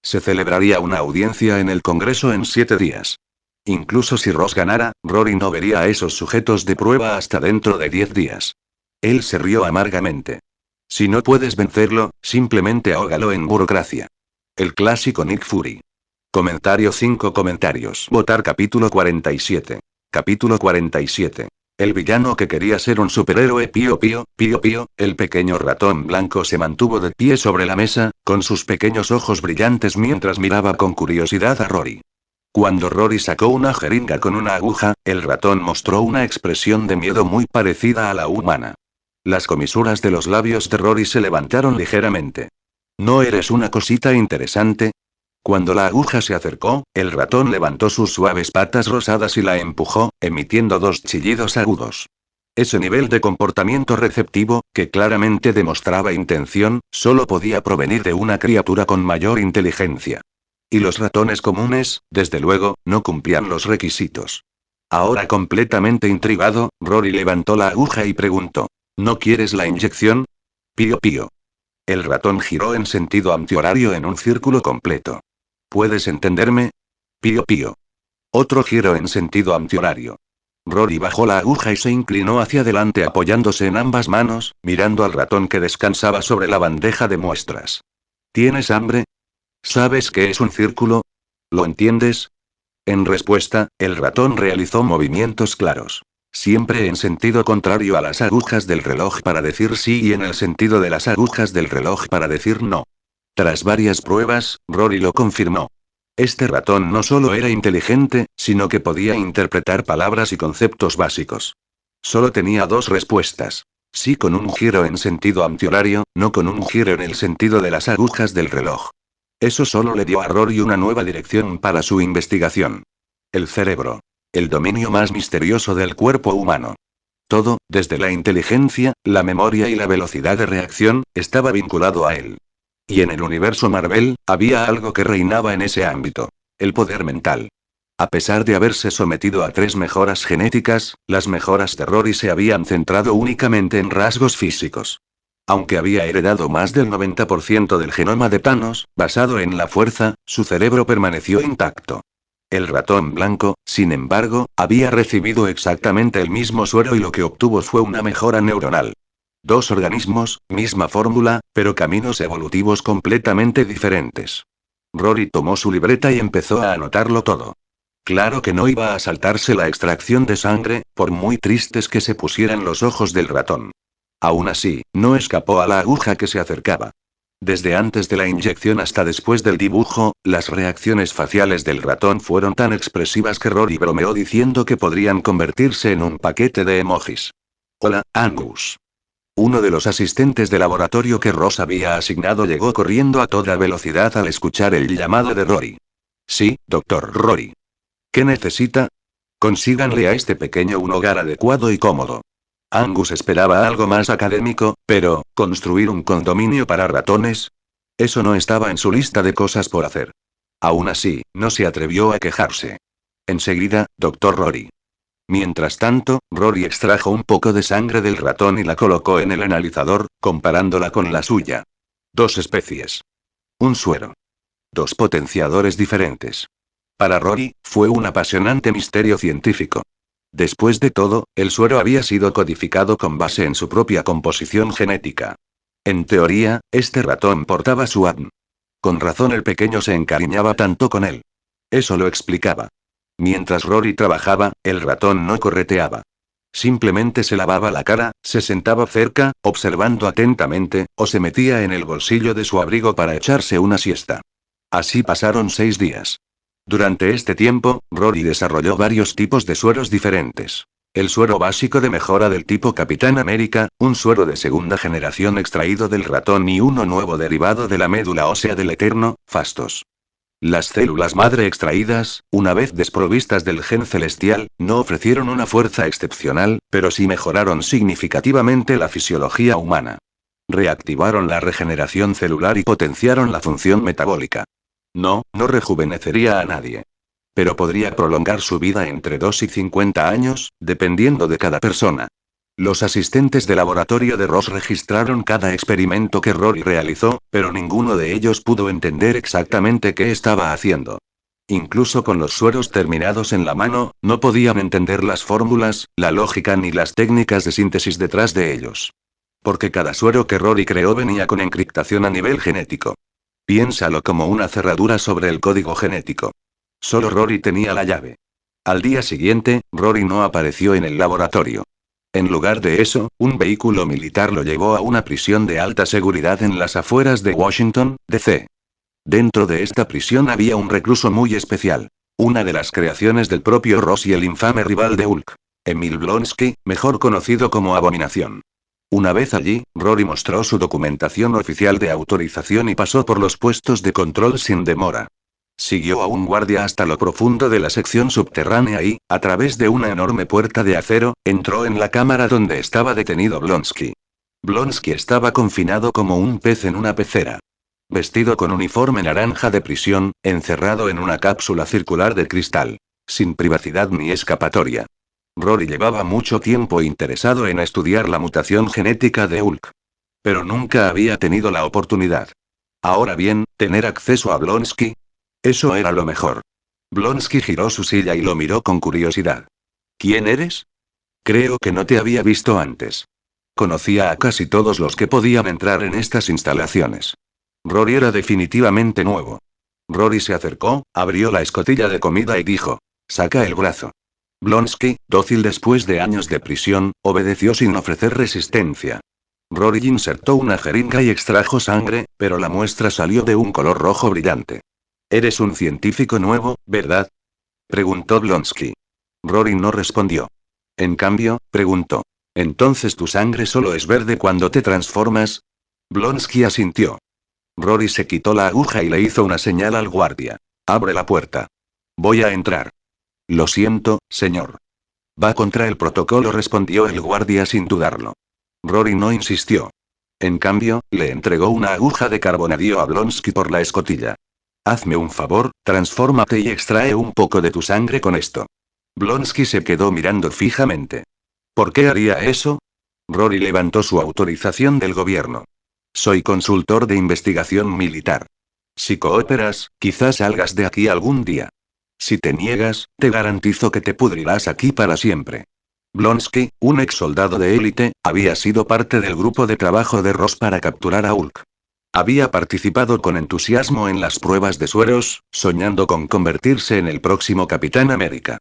Se celebraría una audiencia en el Congreso en 7 días. Incluso si Ross ganara, Rory no vería a esos sujetos de prueba hasta dentro de 10 días. Él se rió amargamente. Si no puedes vencerlo, simplemente ahógalo en burocracia. El clásico Nick Fury. Comentario 5 comentarios. Votar capítulo 47. Capítulo 47. El villano que quería ser un superhéroe pío pío, pío pío, el pequeño ratón blanco se mantuvo de pie sobre la mesa, con sus pequeños ojos brillantes mientras miraba con curiosidad a Rory. Cuando Rory sacó una jeringa con una aguja, el ratón mostró una expresión de miedo muy parecida a la humana. Las comisuras de los labios de Rory se levantaron ligeramente. ¿No eres una cosita interesante? Cuando la aguja se acercó, el ratón levantó sus suaves patas rosadas y la empujó, emitiendo 2 chillidos agudos. Ese nivel de comportamiento receptivo, que claramente demostraba intención, solo podía provenir de una criatura con mayor inteligencia. Y los ratones comunes, desde luego, no cumplían los requisitos. Ahora completamente intrigado, Rory levantó la aguja y preguntó: ¿No quieres la inyección? Pío pío. El ratón giró en sentido antihorario en un círculo completo. ¿Puedes entenderme? Pío pío. Otro giro en sentido antihorario. Rory bajó la aguja y se inclinó hacia adelante apoyándose en ambas manos, mirando al ratón que descansaba sobre la bandeja de muestras. ¿Tienes hambre? ¿Sabes qué es un círculo? ¿Lo entiendes? En respuesta, el ratón realizó movimientos claros. Siempre en sentido contrario a las agujas del reloj para decir sí y en el sentido de las agujas del reloj para decir no. Tras varias pruebas, Rory lo confirmó. Este ratón no solo era inteligente, sino que podía interpretar palabras y conceptos básicos. Solo tenía 2 respuestas. Sí con un giro en sentido antihorario, no con un giro en el sentido de las agujas del reloj. Eso solo le dio a Rory una nueva dirección para su investigación. El cerebro. El dominio más misterioso del cuerpo humano. Todo, desde la inteligencia, la memoria y la velocidad de reacción, estaba vinculado a él. Y en el universo Marvel, había algo que reinaba en ese ámbito. El poder mental. A pesar de haberse sometido a 3 mejoras genéticas, las mejoras de Rory se habían centrado únicamente en rasgos físicos. Aunque había heredado más del 90% del genoma de Thanos, basado en la fuerza, su cerebro permaneció intacto. El ratón blanco, sin embargo, había recibido exactamente el mismo suero y lo que obtuvo fue una mejora neuronal. 2 organismos, misma fórmula, pero caminos evolutivos completamente diferentes. Rory tomó su libreta y empezó a anotarlo todo. Claro que no iba a saltarse la extracción de sangre, por muy tristes que se pusieran los ojos del ratón. Aún así, no escapó a la aguja que se acercaba. Desde antes de la inyección hasta después del dibujo, las reacciones faciales del ratón fueron tan expresivas que Rory bromeó diciendo que podrían convertirse en un paquete de emojis. Hola, Angus. Uno de los asistentes de laboratorio que Ross había asignado llegó corriendo a toda velocidad al escuchar el llamado de Rory. Sí, doctor Rory. ¿Qué necesita? Consíganle a este pequeño un hogar adecuado y cómodo. Angus esperaba algo más académico, pero, ¿construir un condominio para ratones? Eso no estaba en su lista de cosas por hacer. Aún así, no se atrevió a quejarse. Enseguida, doctor Rory. Mientras tanto, Rory extrajo un poco de sangre del ratón y la colocó en el analizador, comparándola con la suya. 2 especies. Un suero. 2 potenciadores diferentes. Para Rory, fue un apasionante misterio científico. Después de todo, el suero había sido codificado con base en su propia composición genética. En teoría, este ratón portaba su ADN. Con razón el pequeño se encariñaba tanto con él. Eso lo explicaba. Mientras Rory trabajaba, el ratón no correteaba. Simplemente se lavaba la cara, se sentaba cerca, observando atentamente, o se metía en el bolsillo de su abrigo para echarse una siesta. Así pasaron 6 días. Durante este tiempo, Rory desarrolló varios tipos de sueros diferentes. El suero básico de mejora del tipo Capitán América, un suero de segunda generación extraído del ratón y uno nuevo derivado de la médula ósea del Eterno, Fastos. Las células madre extraídas, una vez desprovistas del gen celestial, no ofrecieron una fuerza excepcional, pero sí mejoraron significativamente la fisiología humana. Reactivaron la regeneración celular y potenciaron la función metabólica. No rejuvenecería a nadie. Pero podría prolongar su vida entre 2 y 50 años, dependiendo de cada persona. Los asistentes de laboratorio de Ross registraron cada experimento que Rory realizó, pero ninguno de ellos pudo entender exactamente qué estaba haciendo. Incluso con los sueros terminados en la mano, no podían entender las fórmulas, la lógica ni las técnicas de síntesis detrás de ellos. Porque cada suero que Rory creó venía con encriptación a nivel genético. Piénsalo como una cerradura sobre el código genético. Solo Rory tenía la llave. Al día siguiente, Rory no apareció en el laboratorio. En lugar de eso, un vehículo militar lo llevó a una prisión de alta seguridad en las afueras de Washington, D.C. Dentro de esta prisión había un recluso muy especial. Una de las creaciones del propio Ross y el infame rival de Hulk. Emil Blonsky, mejor conocido como Abominación. Una vez allí, Rory mostró su documentación oficial de autorización y pasó por los puestos de control sin demora. Siguió a un guardia hasta lo profundo de la sección subterránea y, a través de una enorme puerta de acero, entró en la cámara donde estaba detenido Blonsky. Blonsky estaba confinado como un pez en una pecera. Vestido con uniforme naranja de prisión, encerrado en una cápsula circular de cristal. Sin privacidad ni escapatoria. Rory llevaba mucho tiempo interesado en estudiar la mutación genética de Hulk. Pero nunca había tenido la oportunidad. Ahora bien, tener acceso a Blonsky. Eso era lo mejor. Blonsky giró su silla y lo miró con curiosidad. ¿Quién eres? Creo que no te había visto antes. Conocía a casi todos los que podían entrar en estas instalaciones. Rory era definitivamente nuevo. Rory se acercó, abrió la escotilla de comida y dijo: saca el brazo. Blonsky, dócil después de años de prisión, obedeció sin ofrecer resistencia. Rory insertó una jeringa y extrajo sangre, pero la muestra salió de un color rojo brillante. Eres un científico nuevo, ¿verdad? Preguntó Blonsky. Rory no respondió. En cambio, preguntó: ¿entonces tu sangre solo es verde cuando te transformas? Blonsky asintió. Rory se quitó la aguja y le hizo una señal al guardia. Abre la puerta. Voy a entrar. Lo siento, señor. Va contra el protocolo, respondió el guardia sin dudarlo. Rory no insistió. En cambio, le entregó una aguja de carbonadío a Blonsky por la escotilla. Hazme un favor, transfórmate y extrae un poco de tu sangre con esto. Blonsky se quedó mirando fijamente. ¿Por qué haría eso? Rory levantó su autorización del gobierno. Soy consultor de investigación militar. Si cooperas, quizás salgas de aquí algún día. Si te niegas, te garantizo que te pudrirás aquí para siempre. Blonsky, un ex soldado de élite, había sido parte del grupo de trabajo de Ross para capturar a Hulk. Había participado con entusiasmo en las pruebas de sueros, soñando con convertirse en el próximo Capitán América.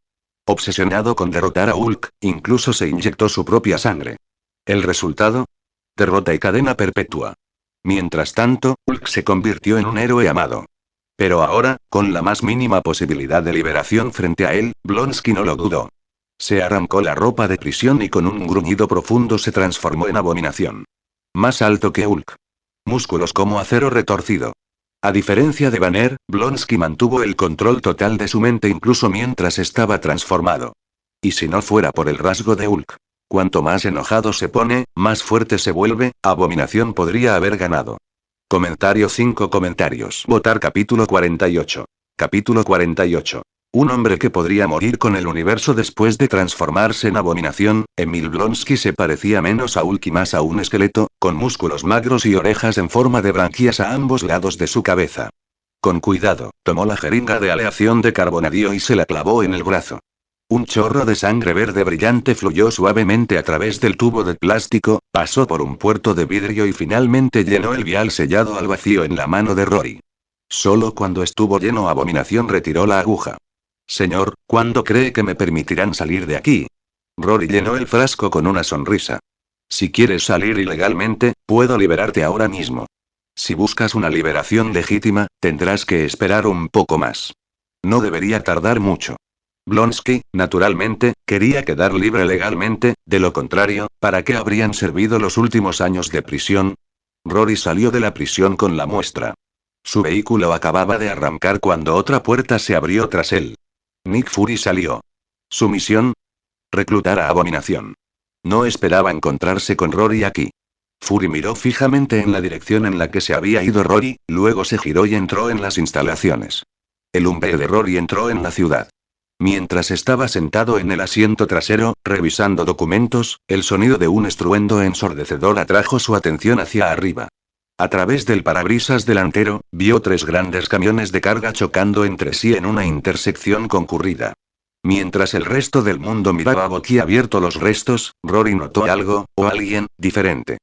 Obsesionado con derrotar a Hulk, incluso se inyectó su propia sangre. ¿El resultado? Derrota y cadena perpetua. Mientras tanto, Hulk se convirtió en un héroe amado. Pero ahora, con la más mínima posibilidad de liberación frente a él, Blonsky no lo dudó. Se arrancó la ropa de prisión y con un gruñido profundo se transformó en Abominación. Más alto que Hulk. Músculos como acero retorcido. A diferencia de Banner, Blonsky mantuvo el control total de su mente incluso mientras estaba transformado. Y si no fuera por el rasgo de Hulk. Cuanto más enojado se pone, más fuerte se vuelve, Abominación podría haber ganado. Comentario 5 comentarios. Votar capítulo 48. Capítulo 48. Un hombre que podría morir con el universo después de transformarse en Abominación. Emil Blonsky se parecía menos a Hulk y más a un esqueleto, con músculos magros y orejas en forma de branquias a ambos lados de su cabeza. Con cuidado, tomó la jeringa de aleación de carbonadío y se la clavó en el brazo. Un chorro de sangre verde brillante fluyó suavemente a través del tubo de plástico, pasó por un puerto de vidrio y finalmente llenó el vial sellado al vacío en la mano de Rory. Solo cuando estuvo lleno, Abominación retiró la aguja. Señor, ¿cuándo cree que me permitirán salir de aquí? Rory llenó el frasco con una sonrisa. Si quieres salir ilegalmente, puedo liberarte ahora mismo. Si buscas una liberación legítima, tendrás que esperar un poco más. No debería tardar mucho. Blonsky, naturalmente, quería quedar libre legalmente, de lo contrario, ¿para qué habrían servido los últimos años de prisión? Rory salió de la prisión con la muestra. Su vehículo acababa de arrancar cuando otra puerta se abrió tras él. Nick Fury salió. Su misión: reclutar a Abominación. No esperaba encontrarse con Rory aquí. Fury miró fijamente en la dirección en la que se había ido Rory, luego se giró y entró en las instalaciones. El hombre de Rory entró en la ciudad. Mientras estaba sentado en el asiento trasero, revisando documentos, el sonido de un estruendo ensordecedor atrajo su atención hacia arriba. A través del parabrisas delantero, vio 3 grandes camiones de carga chocando entre sí en una intersección concurrida. Mientras el resto del mundo miraba boquiabierto los restos, Rory notó algo, o alguien, diferente.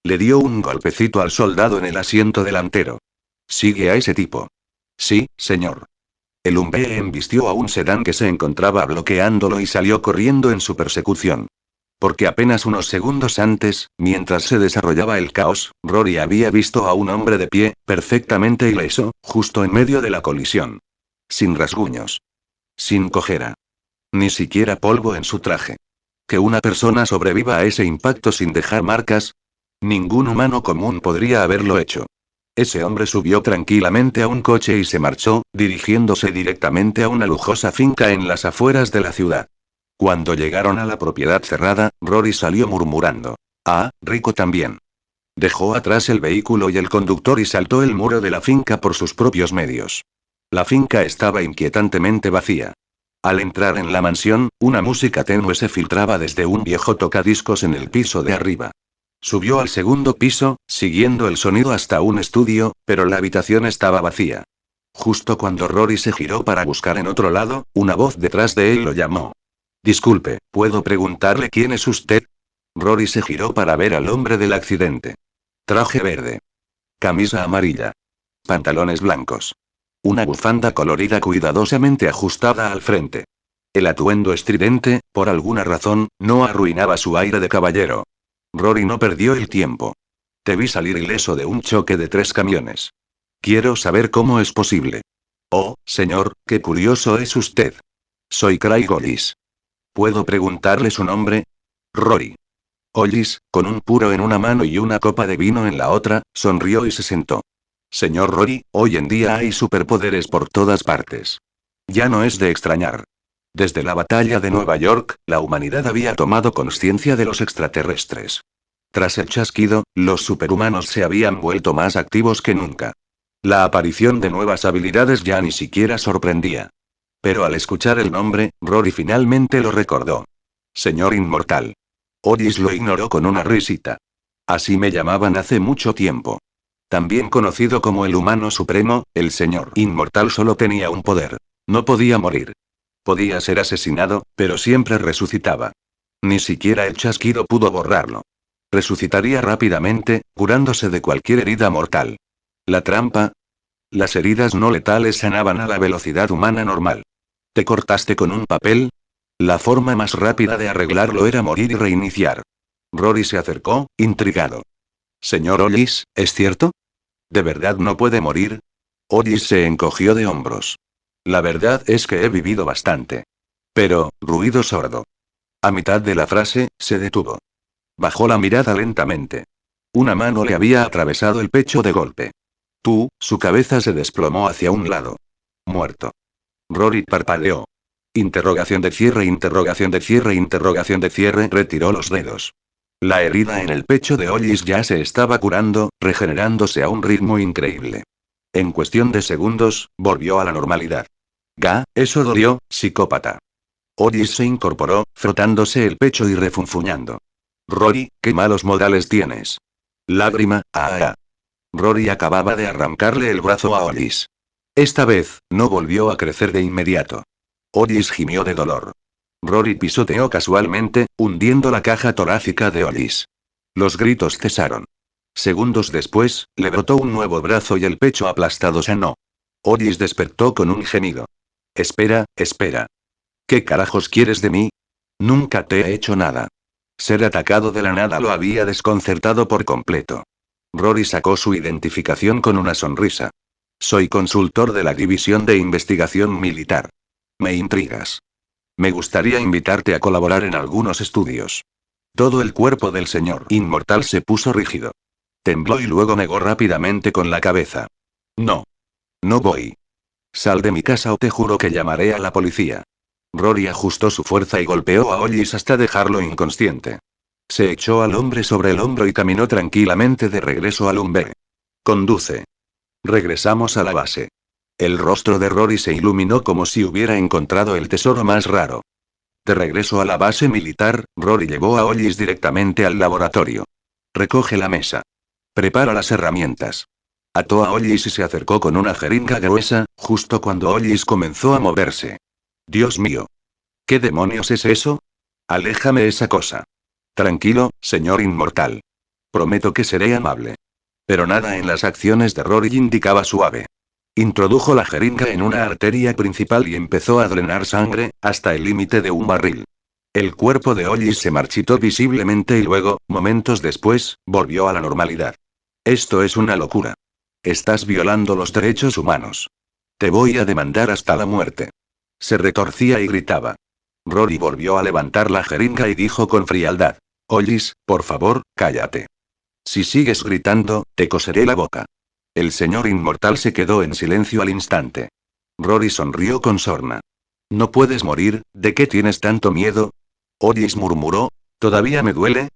Le dio un golpecito al soldado en el asiento delantero. «Sigue a ese tipo». «Sí, señor». El hombre embistió a un sedán que se encontraba bloqueándolo y salió corriendo en su persecución. Porque apenas unos segundos antes, mientras se desarrollaba el caos, Rory había visto a un hombre de pie, perfectamente ileso, justo en medio de la colisión. Sin rasguños. Sin cojera. Ni siquiera polvo en su traje. ¿Que una persona sobreviva a ese impacto sin dejar marcas? Ningún humano común podría haberlo hecho. Ese hombre subió tranquilamente a un coche y se marchó, dirigiéndose directamente a una lujosa finca en las afueras de la ciudad. Cuando llegaron a la propiedad cerrada, Rory salió murmurando: «Ah, rico también». Dejó atrás el vehículo y el conductor y saltó el muro de la finca por sus propios medios. La finca estaba inquietantemente vacía. Al entrar en la mansión, una música tenue se filtraba desde un viejo tocadiscos en el piso de arriba. Subió al segundo piso, siguiendo el sonido hasta un estudio, pero la habitación estaba vacía. Justo cuando Rory se giró para buscar en otro lado, una voz detrás de él lo llamó. «Disculpe, ¿puedo preguntarle quién es usted?» Rory se giró para ver al hombre del accidente. Traje verde. Camisa amarilla. Pantalones blancos. Una bufanda colorida cuidadosamente ajustada al frente. El atuendo estridente, por alguna razón, no arruinaba su aire de caballero. Rory no perdió el tiempo. «Te vi salir ileso de un choque de 3 camiones. Quiero saber cómo es posible». «Oh, señor, qué curioso es usted. Soy Craig Hollis». «¿Puedo preguntarle su nombre?» «Rory». Hollis, con un puro en una mano y una copa de vino en la otra, sonrió y se sentó. «Señor Rory, hoy en día hay superpoderes por todas partes. Ya no es de extrañar. Desde la batalla de Nueva York, la humanidad había tomado conciencia de los extraterrestres. Tras el chasquido, los superhumanos se habían vuelto más activos que nunca. La aparición de nuevas habilidades ya ni siquiera sorprendía. Pero al escuchar el nombre, Rory finalmente lo recordó. «Señor Inmortal». Hollis lo ignoró con una risita. «Así me llamaban hace mucho tiempo». También conocido como el humano supremo, el señor Inmortal solo tenía un poder. No podía morir. Podía ser asesinado, pero siempre resucitaba. Ni siquiera el chasquido pudo borrarlo. Resucitaría rápidamente, curándose de cualquier herida mortal. La trampa. Las heridas no letales sanaban a la velocidad humana normal. ¿Te cortaste con un papel? La forma más rápida de arreglarlo era morir y reiniciar. Rory se acercó, intrigado. «Señor Hollis, ¿es cierto? ¿De verdad no puede morir?» Hollis se encogió de hombros. «La verdad es que he vivido bastante». Pero, ruido sordo. A mitad de la frase, se detuvo. Bajó la mirada lentamente. Una mano le había atravesado el pecho de golpe. Su cabeza se desplomó hacia un lado. «Muerto». Rory parpadeó. Interrogación de cierre, interrogación de cierre, interrogación de cierre. Retiró los dedos. La herida en el pecho de Hollis ya se estaba curando, regenerándose a un ritmo increíble. En cuestión de segundos, volvió a la normalidad. Eso dolió, psicópata». Hollis se incorporó, frotándose el pecho y refunfuñando. «Rory, qué malos modales tienes». Lágrima. Rory acababa de arrancarle el brazo a Hollis. Esta vez, no volvió a crecer de inmediato. Hollis gimió de dolor. Rory pisoteó casualmente, hundiendo la caja torácica de Hollis. Los gritos cesaron. Segundos después, le brotó un nuevo brazo y el pecho aplastado sanó. Hollis despertó con un gemido. Espera, espera. ¿Qué carajos quieres de mí? Nunca te he hecho nada. Ser atacado de la nada lo había desconcertado por completo. Rory sacó su identificación con una sonrisa. Soy consultor de la División de Investigación Militar. Me intrigas. Me gustaría invitarte a colaborar en algunos estudios. Todo el cuerpo del señor inmortal se puso rígido. Tembló y luego negó rápidamente con la cabeza. No. No voy. Sal de mi casa o te juro que llamaré a la policía. Rory ajustó su fuerza y golpeó a Hollis hasta dejarlo inconsciente. Se echó al hombre sobre el hombro y caminó tranquilamente de regreso al Umbe. Conduce. Regresamos a la base. El rostro de Rory se iluminó como si hubiera encontrado el tesoro más raro. De regreso a la base militar, Rory llevó a Hollis directamente al laboratorio. Recoge la mesa. Prepara las herramientas. Ató a Hollis y se acercó con una jeringa gruesa, justo cuando Hollis comenzó a moverse. Dios mío. ¿Qué demonios es eso? Aléjame esa cosa. Tranquilo, señor inmortal. Prometo que seré amable. Pero nada en las acciones de Rory indicaba suave. Introdujo la jeringa en una arteria principal y empezó a drenar sangre, hasta el límite de un barril. El cuerpo de Hollis se marchitó visiblemente y luego, momentos después, volvió a la normalidad. Esto es una locura. Estás violando los derechos humanos. Te voy a demandar hasta la muerte. Se retorcía y gritaba. Rory volvió a levantar la jeringa y dijo con frialdad. Hollis, por favor, cállate. Si sigues gritando, te coseré la boca. El señor inmortal se quedó en silencio al instante. Rory sonrió con sorna. No puedes morir, ¿de qué tienes tanto miedo? Hollis murmuró. ¿Todavía me duele?